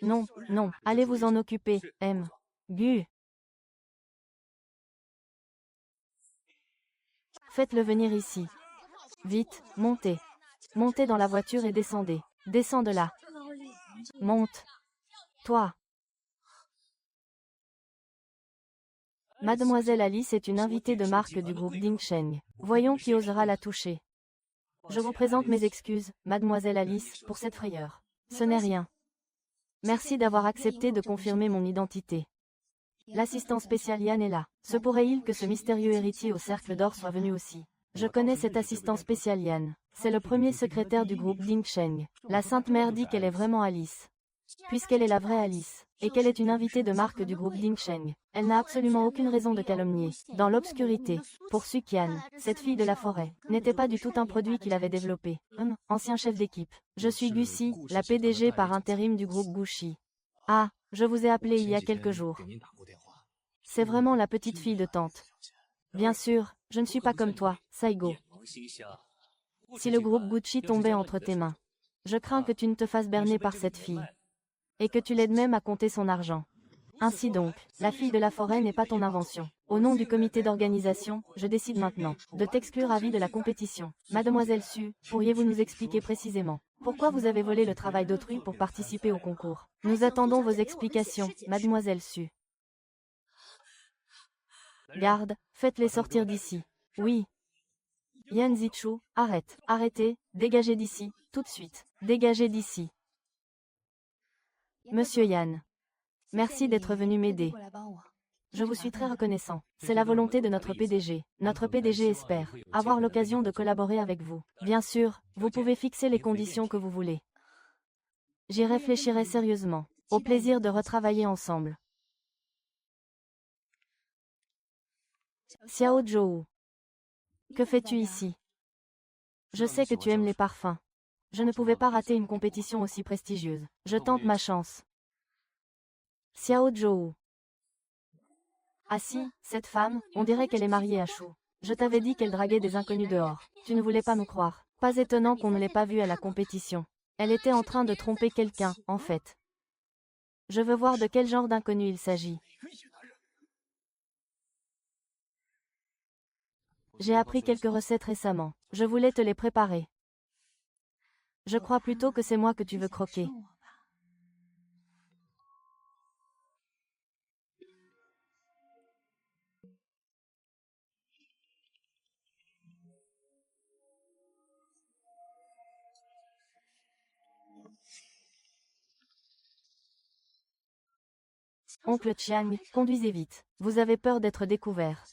Non, non, allez vous en occuper, M. Gu. Faites-le venir ici. Vite, montez. Montez dans la voiture et descendez. Descends de là. Monte. Toi. Mademoiselle Alice est une invitée de marque du groupe Dingsheng. Voyons qui osera la toucher. Je vous présente mes excuses, Mademoiselle Alice, pour cette frayeur. Ce n'est rien. Merci d'avoir accepté de confirmer mon identité. L'assistant spécial Yann est là. Se pourrait-il que ce mystérieux héritier au cercle d'or soit venu aussi? Je connais cet assistant spécial Yann. C'est le premier secrétaire du groupe Dingsheng. La Sainte Mère dit qu'elle est vraiment Alice. Puisqu'elle est la vraie Alice, et qu'elle est une invitée de marque du groupe Dingsheng, elle n'a absolument aucune raison de calomnier. Dans l'obscurité, poursuit Qian, cette fille de la forêt, n'était pas du tout un produit qu'il avait développé. Ancien chef d'équipe. Je suis Gusi, la PDG par intérim du groupe Gushi. Ah, je vous ai appelé il y a quelques jours. C'est vraiment la petite fille de tante. Bien sûr, je ne suis pas comme toi, Saigo. Si le groupe Gucci tombait entre tes mains, je crains que tu ne te fasses berner par cette fille. Et que tu l'aides même à compter son argent. Ainsi donc, la fille de la forêt n'est pas ton invention. Au nom du comité d'organisation, je décide maintenant de t'exclure à vie de la compétition. Mademoiselle Su, pourriez-vous nous expliquer précisément pourquoi vous avez volé le travail d'autrui pour participer au concours? Nous attendons vos explications, Mademoiselle Su. Garde, faites-les sortir d'ici. Oui. Yan Zichu, arrête, arrêtez, dégagez d'ici, tout de suite, dégagez d'ici. Monsieur Yan. Merci d'être venu m'aider. Je vous suis très reconnaissant. C'est la volonté de notre PDG. Notre PDG espère avoir l'occasion de collaborer avec vous. Bien sûr, vous pouvez fixer les conditions que vous voulez. J'y réfléchirai sérieusement. Au plaisir de retravailler ensemble. Xiao Zhou. Que fais-tu ici? Je sais que tu aimes les parfums. Je ne pouvais pas rater une compétition aussi prestigieuse. Je tente ma chance. Xiao Zhou. Ah si, cette femme, on dirait qu'elle est mariée à Chou. Je t'avais dit qu'elle draguait des inconnus dehors. Tu ne voulais pas me croire. Pas étonnant qu'on ne l'ait pas vue à la compétition. Elle était en train de tromper quelqu'un, en fait. Je veux voir de quel genre d'inconnu il s'agit. J'ai appris quelques recettes récemment. Je voulais te les préparer. Je crois plutôt que c'est moi que tu veux croquer. Oncle Chiang, conduisez vite. Vous avez peur d'être découvert.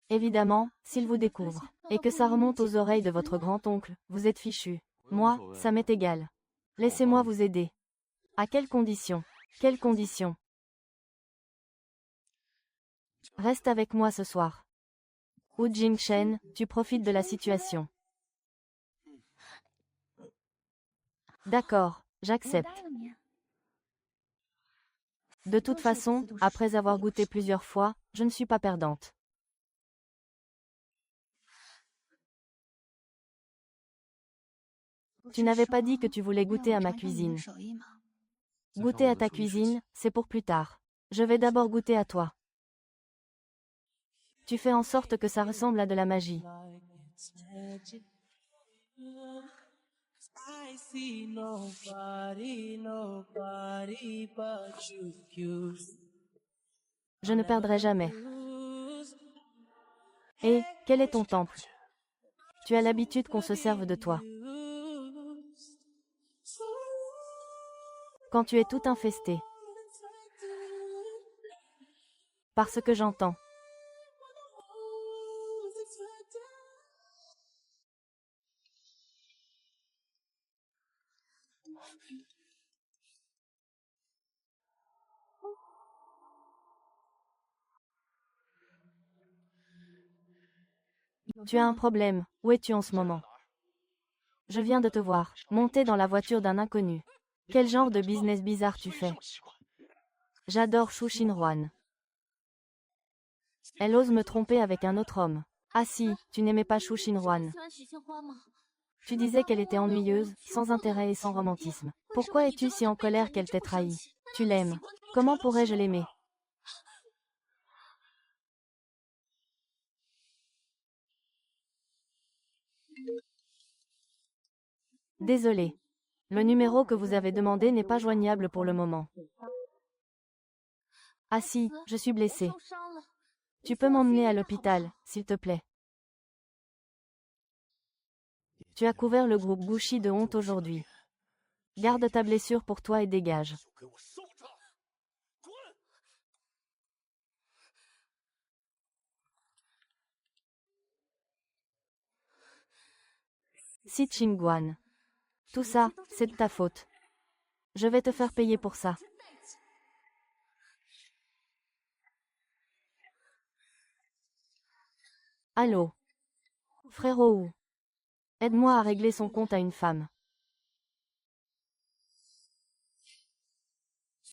Évidemment, s'il vous découvre, et que ça remonte aux oreilles de votre grand-oncle, vous êtes fichu. Moi, ça m'est égal. Laissez-moi vous aider. À quelles conditions? Quelles conditions? Reste avec moi ce soir. Wu Jingshen, tu profites de la situation. D'accord, j'accepte. De toute façon, après avoir goûté plusieurs fois, je ne suis pas perdante. Tu n'avais pas dit que tu voulais goûter à ma cuisine. Goûter à ta cuisine, c'est pour plus tard. Je vais d'abord goûter à toi. Tu fais en sorte que ça ressemble à de la magie. Je ne perdrai jamais. Et, quel est ton temple? Tu as l'habitude qu'on se serve de toi. Quand tu es tout infesté. Parce que j'entends. Tu as un problème, où es-tu en ce moment? Je viens de te voir, monter dans la voiture d'un inconnu. Quel genre de business bizarre tu fais? J'adore Shu Xinhuan. Elle ose me tromper avec un autre homme. Ah si, tu n'aimais pas Shu Xinhuan. Tu disais qu'elle était ennuyeuse, sans intérêt et sans romantisme. Pourquoi es-tu si en colère qu'elle t'ait trahi? Tu l'aimes. Comment pourrais-je l'aimer? Désolé. Le numéro que vous avez demandé n'est pas joignable pour le moment. Ah si, je suis blessée. Tu peux m'emmener à l'hôpital, s'il te plaît. Tu as couvert le groupe Gucci de honte aujourd'hui. Garde ta blessure pour toi et dégage. Si Chingguan. Tout ça, c'est de ta faute. Je vais te faire payer pour ça. Allô? Frérot. Aide-moi à régler son compte à une femme.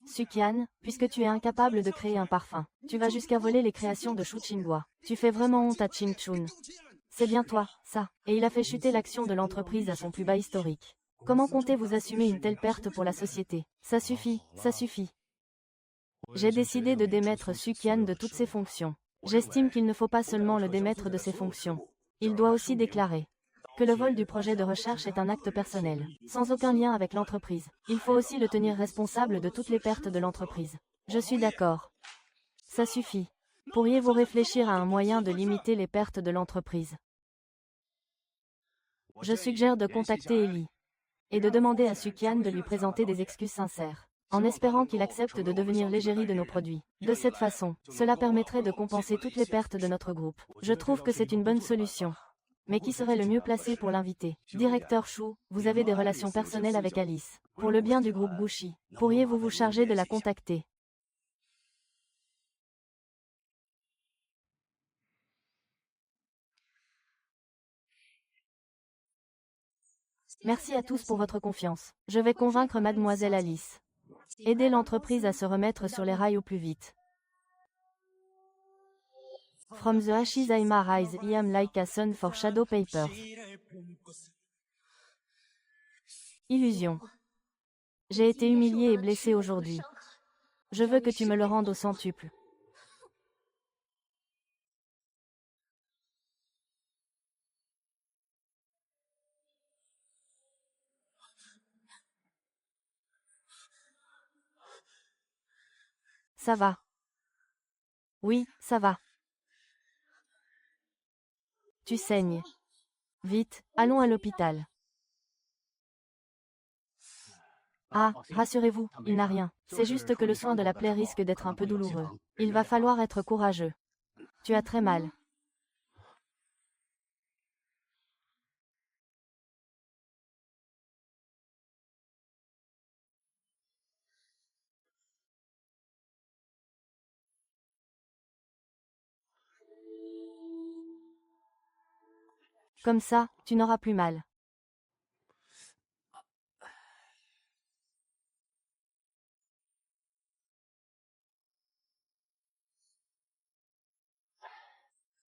Sukian, puisque tu es incapable de créer un parfum, tu vas jusqu'à voler les créations de Shu Qinghua. Tu fais vraiment honte à Ching Chun. C'est bien toi, ça. Et il a fait chuter l'action de l'entreprise à son plus bas historique. Comment comptez-vous assumer une telle perte pour la société? Ça suffit, ça suffit. J'ai décidé de démettre Sukian de toutes ses fonctions. J'estime qu'il ne faut pas seulement le démettre de ses fonctions. Il doit aussi déclarer que le vol du projet de recherche est un acte personnel, sans aucun lien avec l'entreprise. Il faut aussi le tenir responsable de toutes les pertes de l'entreprise. Je suis d'accord. Ça suffit. Pourriez-vous réfléchir à un moyen de limiter les pertes de l'entreprise? Je suggère de contacter Ellie et de demander à Sukian de lui présenter des excuses sincères, en espérant qu'il accepte de devenir l'égérie de nos produits. De cette façon, cela permettrait de compenser toutes les pertes de notre groupe. Je trouve que c'est une bonne solution. Mais qui serait le mieux placé pour l'inviter? Directeur Shu, vous avez des relations personnelles avec Alice. Pour le bien du groupe Gucci, pourriez-vous vous charger de la contacter? Merci à tous pour votre confiance. Je vais convaincre mademoiselle Alice. Aider l'entreprise à se remettre sur les rails au plus vite. From the ashes I rise, I am like a sun for Shadow Papers. Illusion. J'ai été humilié et blessé aujourd'hui. Je veux que tu me le rendes au centuple. Ça va. Oui, ça va. Tu saignes. Vite, allons à l'hôpital. Ah, rassurez-vous, il n'a rien. C'est juste que le soin de la plaie risque d'être un peu douloureux. Il va falloir être courageux. Tu as très mal. Comme ça, tu n'auras plus mal.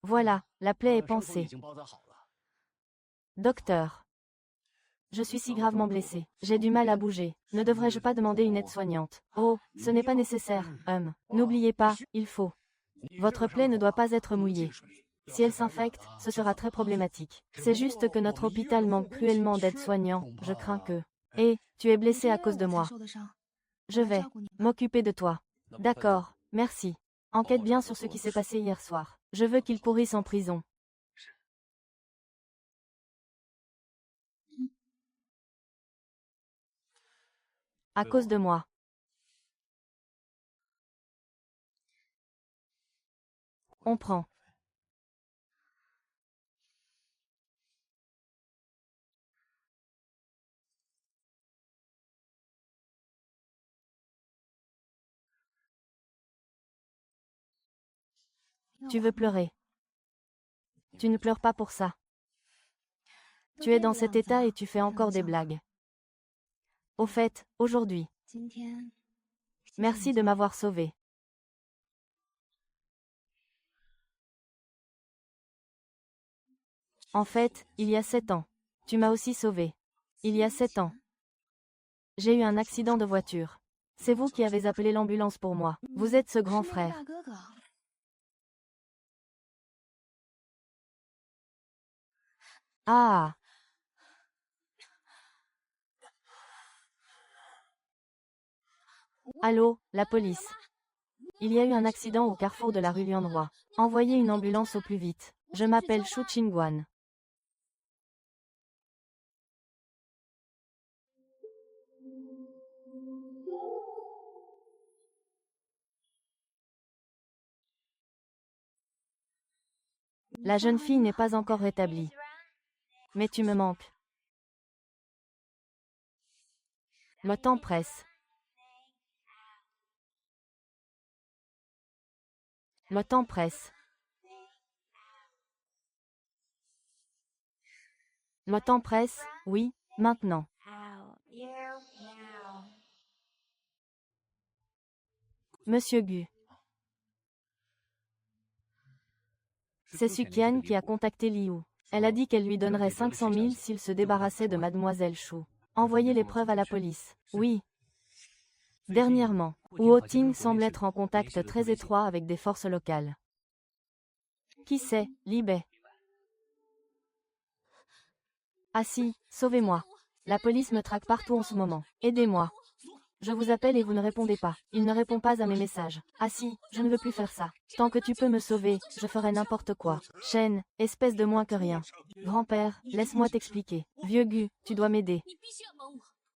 Voilà, la plaie est pansée. Docteur. Je suis si gravement blessée. J'ai du mal à bouger. Ne devrais-je pas demander une aide-soignante? Oh, ce n'est pas nécessaire. N'oubliez pas, il faut. Votre plaie ne doit pas être mouillée. Si elle s'infecte, ce sera très problématique. C'est juste que notre hôpital manque cruellement d'aides-soignants. Je crains que... Et, tu es blessé à cause de moi. Je vais m'occuper de toi. D'accord, merci. Enquête bien sur ce qui s'est passé hier soir. Je veux qu'il pourrisse en prison. À cause de moi. On prend. Tu veux pleurer. Tu ne pleures pas pour ça. Tu es dans cet état et tu fais encore des blagues. Au fait, aujourd'hui. Merci de m'avoir sauvé. En fait, il y a 7 ans. Tu m'as aussi sauvé. Il y a 7 ans. J'ai eu un accident de voiture. C'est vous qui avez appelé l'ambulance pour moi. Vous êtes ce grand frère. Ah. Allô, la police. Il y a eu un accident au carrefour de la rue Lianroi. Envoyez une ambulance au plus vite. Je m'appelle Shu Qingguan. La jeune fille n'est pas encore rétablie. Mais tu me manques. Le temps presse. Le temps presse. Le temps presse, oui, maintenant. Monsieur Gu. C'est Sukian qui a contacté Liu. Elle a dit qu'elle lui donnerait 500 000 s'il se débarrassait de Mademoiselle Shu. Envoyez les preuves à la police. Oui. Dernièrement, Wu Ting semble être en contact très étroit avec des forces locales. Qui sait, Li Bei. Ah si, sauvez-moi. La police me traque partout en ce moment. Aidez-moi. Je vous appelle et vous ne répondez pas. Il ne répond pas à mes messages. Ah si, je ne veux plus faire ça. Tant que tu peux me sauver, je ferai n'importe quoi. Shen, espèce de moins que rien. Grand-père, laisse-moi t'expliquer. Vieux Gu, tu dois m'aider.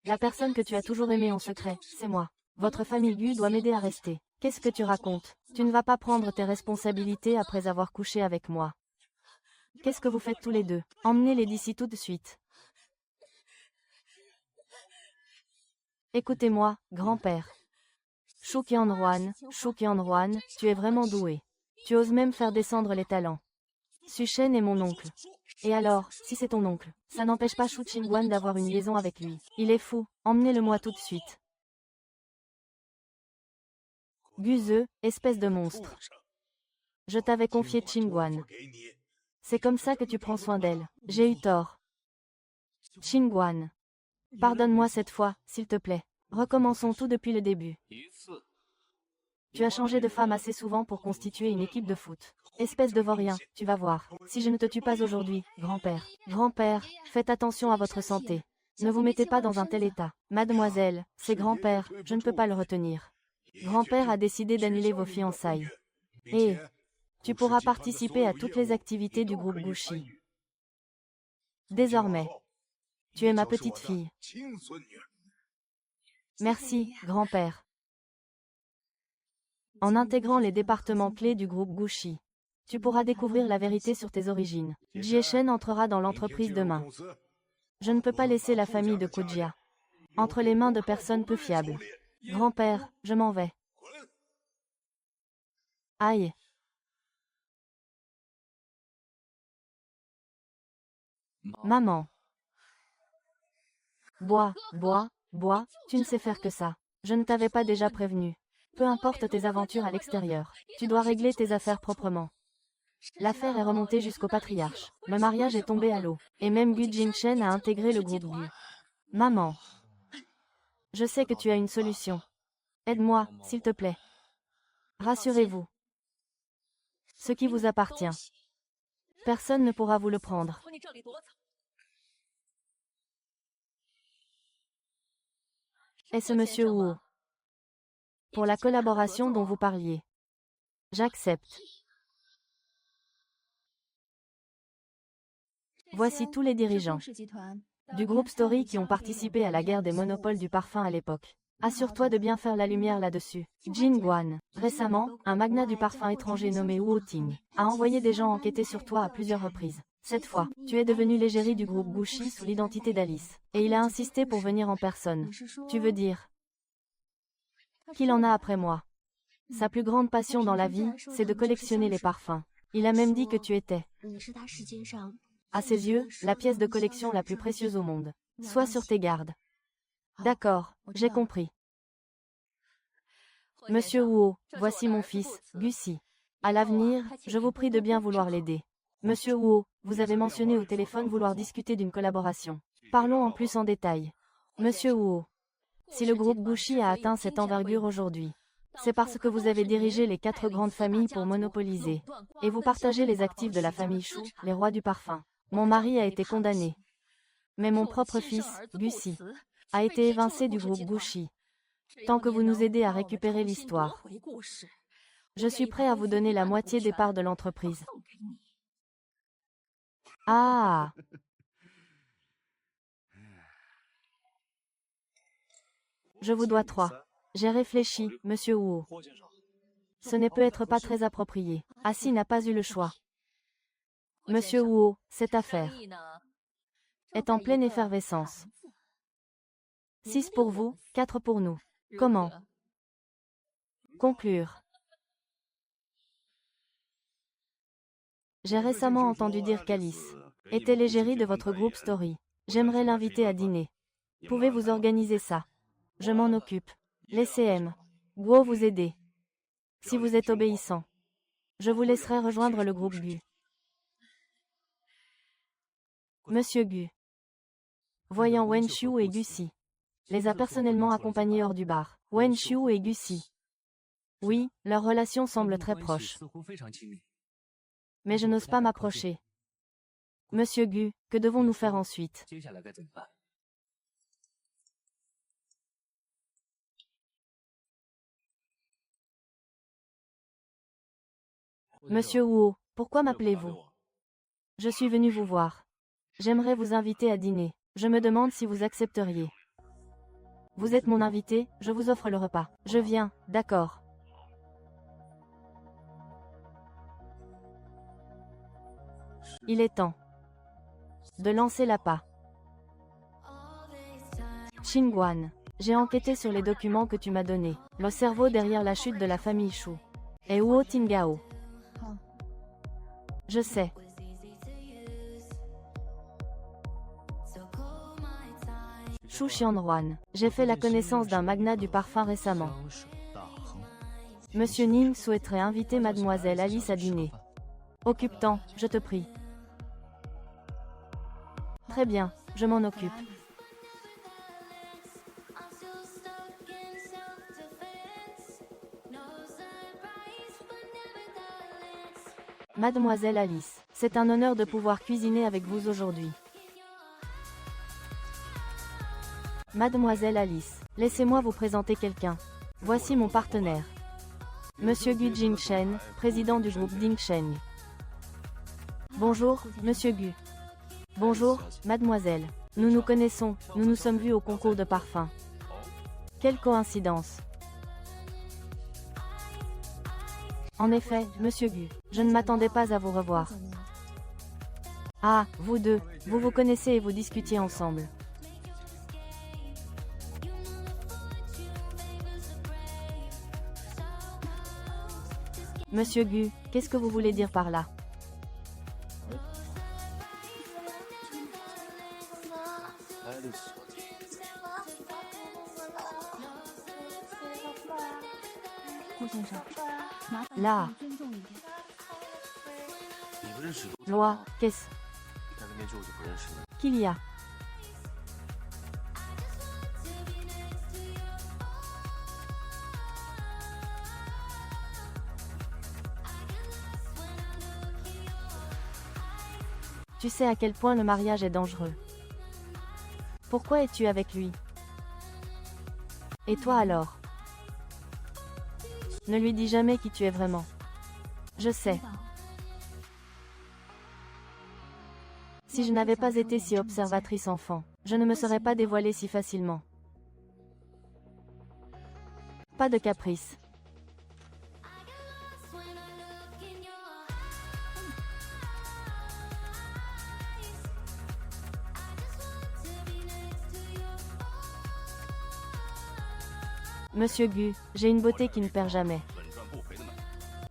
La personne que tu as toujours aimée en secret, c'est moi. Votre famille Gu doit m'aider à rester. Qu'est-ce que tu racontes? Tu ne vas pas prendre tes responsabilités après avoir couché avec moi. Qu'est-ce que vous faites tous les deux? Emmenez-les d'ici tout de suite. Écoutez-moi, grand-père. Shu Qianruan, tu es vraiment doué. Tu oses même faire descendre les talents. Su-Shen est mon oncle. Et alors, si c'est ton oncle, ça n'empêche pas Shu Qingguan d'avoir une liaison avec lui. Il est fou, emmenez-le-moi tout de suite. Guze, espèce de monstre. Je t'avais confié Qingguan. C'est comme ça que tu prends soin d'elle. J'ai eu tort. Qingguan. Pardonne-moi cette fois, s'il te plaît. Recommençons tout depuis le début. Tu as changé de femme assez souvent pour constituer une équipe de foot. Espèce de vaurien, tu vas voir. Si je ne te tue pas aujourd'hui, grand-père. Grand-père, faites attention à votre santé. Ne vous mettez pas dans un tel état. Mademoiselle, c'est grand-père, je ne peux pas le retenir. Grand-père a décidé d'annuler vos fiançailles. Et tu pourras participer à toutes les activités du groupe Gushi. Désormais, tu es ma petite fille. Merci, grand-père. En intégrant les départements clés du groupe Gushi, tu pourras découvrir la vérité sur tes origines. Jie Shen entrera dans l'entreprise demain. Je ne peux pas laisser la famille de Kujia entre les mains de personnes peu fiables. Grand-père, je m'en vais. Aïe. Maman. Bois, tu ne sais faire que ça. Je ne t'avais pas déjà prévenu. Peu importe tes aventures à l'extérieur, tu dois régler tes affaires proprement. L'affaire est remontée jusqu'au patriarche. Le mariage est tombé à l'eau. Et même Gu Jingchen a intégré le groupe Gu. Maman. Je sais que tu as une solution. Aide-moi, s'il te plaît. Rassurez-vous. Ce qui vous appartient. Personne ne pourra vous le prendre. Est-ce Monsieur Wu? Pour la collaboration dont vous parliez. J'accepte. Voici tous les dirigeants du groupe Story qui ont participé à la guerre des monopoles du parfum à l'époque. Assure-toi de bien faire la lumière là-dessus. Jingguan. Récemment, un magnat du parfum étranger nommé Wu Ting a envoyé des gens enquêter sur toi à plusieurs reprises. Cette fois, tu es devenu l'égérie du groupe Gushi sous l'identité d'Alice. Et il a insisté pour venir en personne. Tu veux dire qu'il en a après moi? Sa plus grande passion dans la vie, c'est de collectionner les parfums. Il a même dit que tu étais, à ses yeux, la pièce de collection la plus précieuse au monde. Sois sur tes gardes. D'accord, j'ai compris. Monsieur Wu, voici mon fils, Gusi. À l'avenir, je vous prie de bien vouloir l'aider. Monsieur Wu, vous avez mentionné au téléphone vouloir discuter d'une collaboration. Parlons en plus en détail. Monsieur Wu, si le groupe Gushi a atteint cette envergure aujourd'hui, c'est parce que vous avez dirigé les 4 grandes familles pour monopoliser. Et vous partagez les actifs de la famille Shu, les rois du parfum. Mon mari a été condamné. Mais mon propre fils, Gusi, a été évincé du groupe Gushi. Tant que vous nous aidez à récupérer l'histoire, Je suis prêt à vous donner la moitié des parts de l'entreprise. Ah, je vous dois 3. J'ai réfléchi, monsieur Wu. Ce n'est peut-être pas très approprié. Assis n'a pas eu le choix. Monsieur Wu, cette affaire est en pleine effervescence. 6 pour vous, 4 pour nous. Comment conclure? J'ai récemment entendu dire qu'Alice était l'égérie de votre groupe Story. J'aimerais l'inviter à dîner. Pouvez-vous organiser ça? Je m'en occupe. Laissez M. Guo vous aider. Si vous êtes obéissant, je vous laisserai rejoindre le groupe Gu. Monsieur Gu. Voyant Wen Xiu et Gu Si, les a personnellement accompagnés hors du bar. Wen Xiu et Gu Si. Oui, leur relation semble très proche. Mais je n'ose pas m'approcher. Monsieur Gu, que devons-nous faire ensuite? Monsieur Wu, pourquoi m'appelez-vous? Je suis venu vous voir. J'aimerais vous inviter à dîner. Je me demande si vous accepteriez. Vous êtes mon invité, je vous offre le repas. Je viens, d'accord. Il est temps de lancer l'appât. Xinguan, j'ai enquêté sur les documents que tu m'as donnés. Le cerveau derrière la chute de la famille Shu. Et Wu Tingao. Je sais. Shu Xianruan. J'ai fait la connaissance d'un magnat du parfum récemment. Monsieur Ning souhaiterait inviter mademoiselle Alice à dîner. Occupe-t'en, je te prie. Très bien, je m'en occupe. Mademoiselle Alice, c'est un honneur de pouvoir cuisiner avec vous aujourd'hui. Mademoiselle Alice, laissez-moi vous présenter quelqu'un. Voici mon partenaire. Monsieur Gu Jingchen, président du groupe Dingsheng. Bonjour, Monsieur Gu. Bonjour, mademoiselle. Nous nous connaissons, nous nous sommes vus au concours de parfum. Quelle coïncidence. En effet, Monsieur Gu, je ne m'attendais pas à vous revoir. Ah, vous deux, vous vous connaissez et vous discutiez ensemble. Monsieur Gu, qu'est-ce que vous voulez dire par là? Là. Loi, qu'est-ce qu'il y a? Tu sais à quel point le mariage est dangereux. Pourquoi es-tu avec lui? Et toi alors? Ne lui dis jamais qui tu es vraiment. Je sais. Si je n'avais pas été si observatrice enfant, je ne me serais pas dévoilée si facilement. Pas de caprice. Monsieur Gu, j'ai une beauté qui ne perd jamais.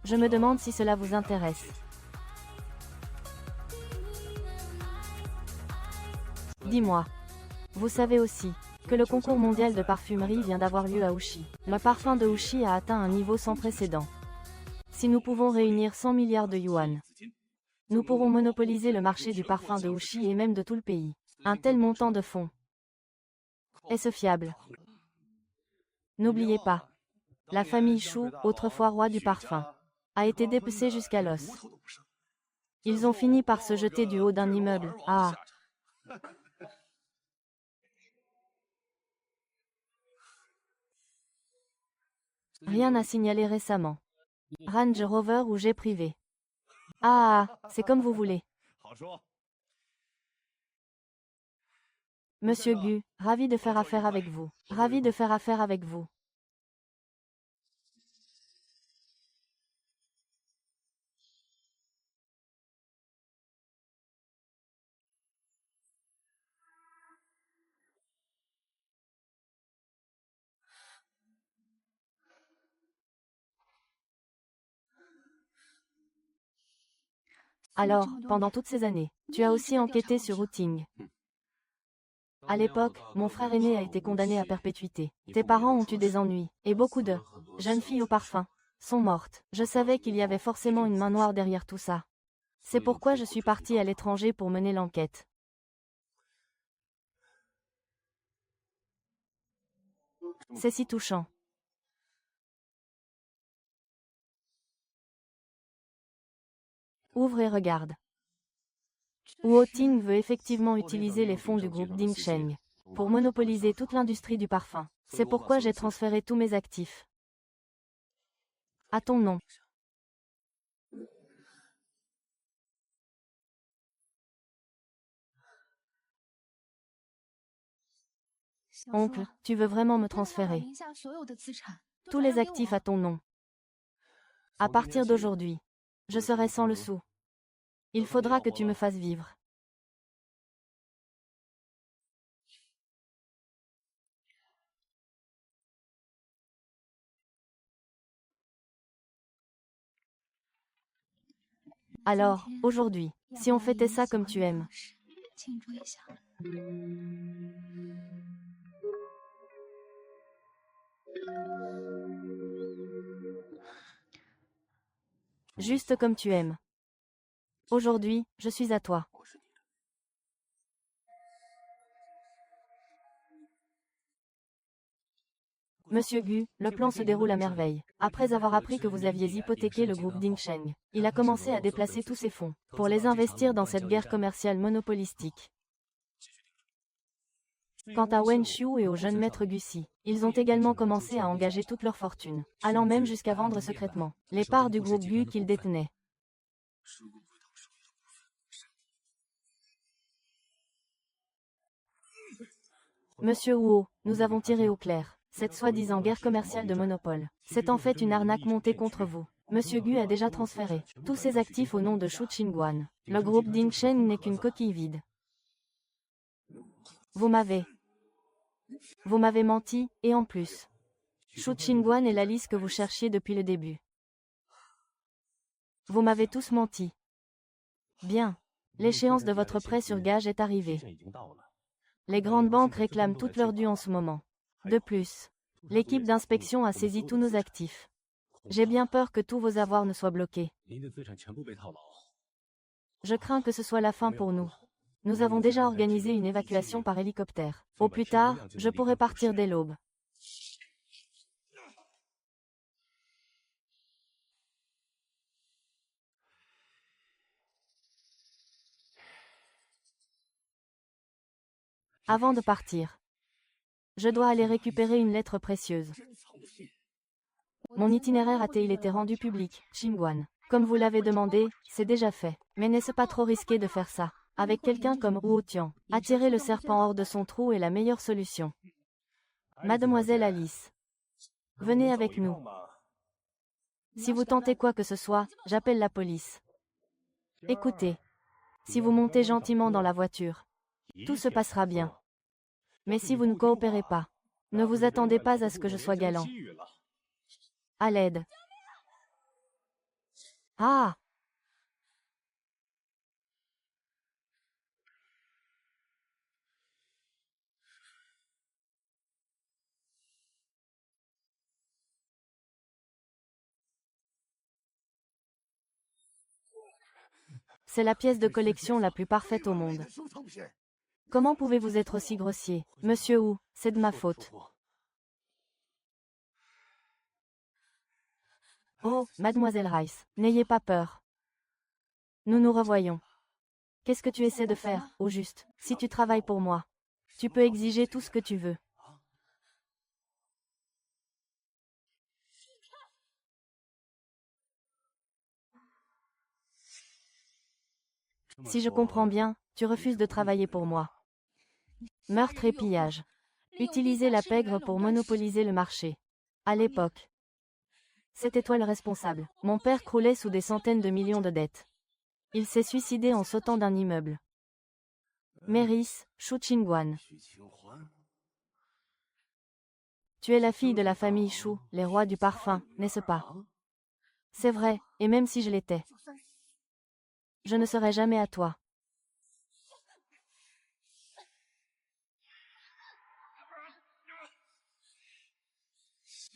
Je me demande si cela vous intéresse. Dis-moi. Vous savez aussi que le concours mondial de parfumerie vient d'avoir lieu à Wuxi. Le parfum de Wuxi a atteint un niveau sans précédent. Si nous pouvons réunir 100 milliards de yuan, nous pourrons monopoliser le marché du parfum de Wuxi et même de tout le pays. Un tel montant de fonds. Est-ce fiable? N'oubliez pas. La famille Shu, autrefois roi du parfum, a été dépecée jusqu'à l'os. Ils ont fini par se jeter du haut d'un immeuble. Ah! Rien à signaler récemment. Range Rover ou jet privé. Ah, c'est comme vous voulez. Monsieur Gu, ravi de faire affaire avec vous. Ravi de faire affaire avec vous. Alors, pendant toutes ces années, tu as aussi enquêté sur Wu Ting. À l'époque, mon frère aîné a été condamné à perpétuité. Tes parents ont eu des ennuis, et beaucoup de jeunes filles au parfum sont mortes. Je savais qu'il y avait forcément une main noire derrière tout ça. C'est pourquoi je suis partie à l'étranger pour mener l'enquête. C'est si touchant. Ouvre et regarde. Wu Ting veut effectivement utiliser les fonds du groupe Dingsheng pour monopoliser toute l'industrie du parfum. C'est pourquoi j'ai transféré tous mes actifs à ton nom. Oncle, tu veux vraiment me transférer tous les actifs à ton nom. À partir d'aujourd'hui, je serai sans le sou. Il faudra que tu me fasses vivre. Alors, aujourd'hui, si on fêtait ça comme tu aimes. Juste comme tu aimes. Aujourd'hui, je suis à toi. Monsieur Gu, le plan se déroule à merveille. Après avoir appris que vous aviez hypothéqué le groupe Dingsheng, il a commencé à déplacer tous ses fonds pour les investir dans cette guerre commerciale monopolistique. Quant à Wen Xiu et au jeune maître Gusi, ils ont également commencé à engager toute leur fortune, allant même jusqu'à vendre secrètement les parts du groupe Gu qu'ils détenaient. Monsieur Wu, nous avons tiré au clair. Cette soi-disant guerre commerciale de monopole, c'est en fait une arnaque montée contre vous. Monsieur Gu a déjà transféré tous ses actifs au nom de Shu Qingguan. Le groupe Dingsheng n'est qu'une coquille vide. Vous m'avez menti, et en plus, Shu Qingguan est la liste que vous cherchiez depuis le début. Vous m'avez tous menti. Bien. L'échéance de votre prêt sur gage est arrivée. Les grandes banques réclament toutes leurs dues en ce moment. De plus, l'équipe d'inspection a saisi tous nos actifs. J'ai bien peur que tous vos avoirs ne soient bloqués. Je crains que ce soit la fin pour nous. Nous avons déjà organisé une évacuation par hélicoptère. Au plus tard, je pourrai partir dès l'aube. Avant de partir, je dois aller récupérer une lettre précieuse. Mon itinéraire a-t-il été rendu public, Qingguan? Comme vous l'avez demandé, c'est déjà fait. Mais n'est-ce pas trop risqué de faire ça? Avec quelqu'un comme Wu Tian, attirer le serpent hors de son trou est la meilleure solution. Mademoiselle Alice, venez avec nous. Si vous tentez quoi que ce soit, j'appelle la police. Écoutez, si vous montez gentiment dans la voiture, tout se passera bien. Mais si vous ne coopérez pas, ne vous attendez pas à ce que je sois galant. À l'aide. Ah! C'est la pièce de collection la plus parfaite au monde. Comment pouvez-vous être aussi grossier? Monsieur Wu, c'est de ma faute. Oh, mademoiselle Rice, n'ayez pas peur. Nous nous revoyons. Qu'est-ce que tu essaies de faire, au juste? Si tu travailles pour moi, tu peux exiger tout ce que tu veux. Si je comprends bien, tu refuses de travailler pour moi. Meurtre et pillage. Utiliser la pègre pour monopoliser le marché. À l'époque, c'était toi le responsable. Mon père croulait sous des centaines de millions de dettes. Il s'est suicidé en sautant d'un immeuble. Méris, Shu Qingguan. Tu es la fille de la famille Shu, les rois du parfum, n'est-ce pas? C'est vrai, et même si je l'étais, je ne serai jamais à toi.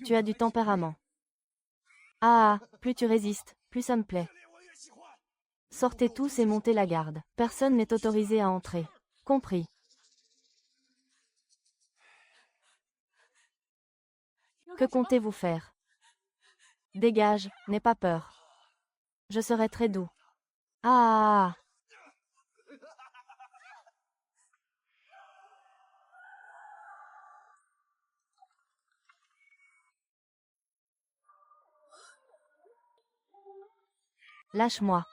Tu as du tempérament. Ah, plus tu résistes, plus ça me plaît. Sortez tous et montez la garde. Personne n'est autorisé à entrer. Compris. Que comptez-vous faire? Dégage, n'aie pas peur. Je serai très doux. Ah! Lâche-moi.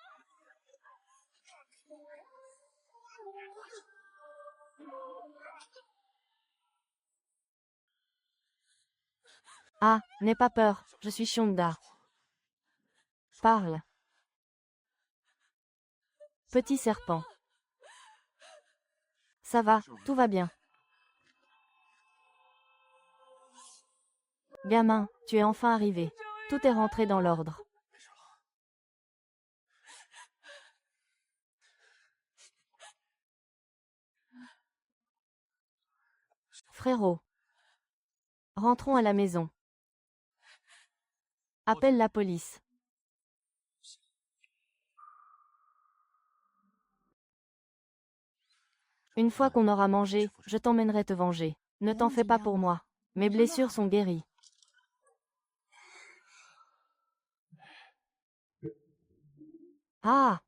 Ah, n'aie pas peur, je suis Shionda. Parle. Petit serpent. Ça va, tout va bien. Gamin, tu es enfin arrivé. Tout est rentré dans l'ordre. Frérot. Rentrons à la maison. Appelle la police. Une fois qu'on aura mangé, je t'emmènerai te venger. Ne t'en fais pas pour moi. Mes blessures sont guéries. Ah!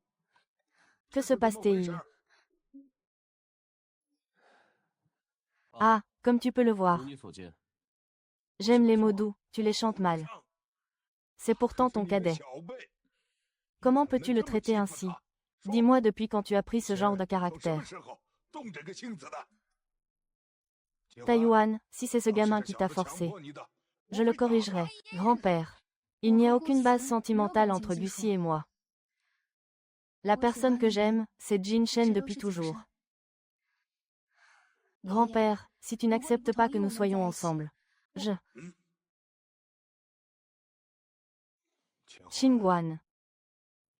Que se passe-t-il? Ah, comme tu peux le voir. J'aime les mots doux, tu les chantes mal. C'est pourtant ton cadet. Comment peux-tu le traiter ainsi? Dis-moi depuis quand tu as pris ce genre de caractère. Taïwan, si c'est ce gamin qui t'a forcé, je le corrigerai. Grand-père. Il n'y a aucune base sentimentale entre Lucie et moi. La personne que j'aime, c'est Jin Shen depuis toujours. Grand-père, si tu n'acceptes pas que nous soyons ensemble, je... Qingguan.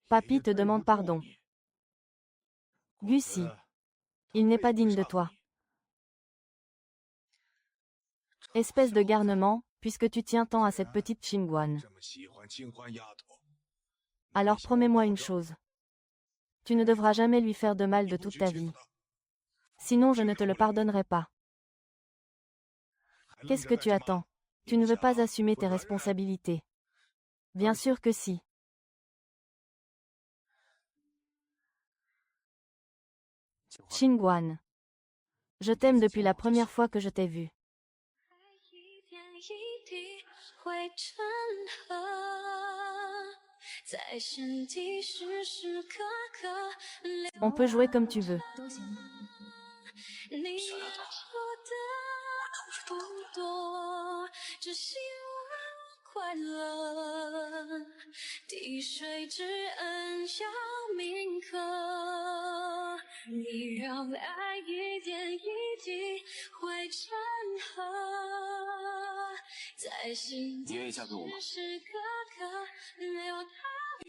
Papy te demande pardon. Gucy. Il n'est pas digne de toi. Espèce de garnement, puisque tu tiens tant à cette petite Qingguan. Alors promets-moi une chose. Tu ne devras jamais lui faire de mal de toute ta vie. Sinon je ne te le pardonnerai pas. Qu'est-ce que tu attends? Tu ne veux pas assumer tes responsabilités. Bien sûr que si. Qingguan. Je t'aime depuis la première fois que je t'ai vu. On peut jouer comme tu veux.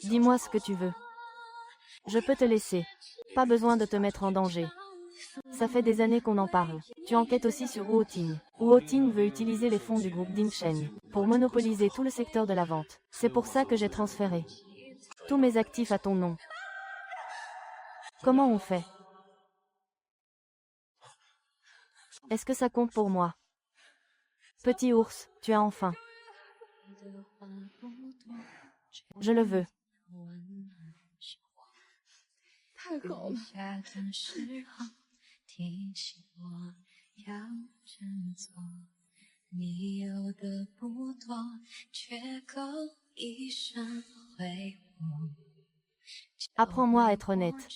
Dis-moi ce que tu veux. Je peux te laisser. Pas besoin de te mettre en danger. Ça fait des années qu'on en parle. Tu enquêtes aussi sur Huoting. Huoting veut utiliser les fonds du groupe Dingsheng pour monopoliser tout le secteur de la vente. C'est pour ça que j'ai transféré tous mes actifs à ton nom. Comment on fait? Est-ce que ça compte pour moi? Petit ours, tu as enfin. Je le veux. Apprends-moi à être honnête.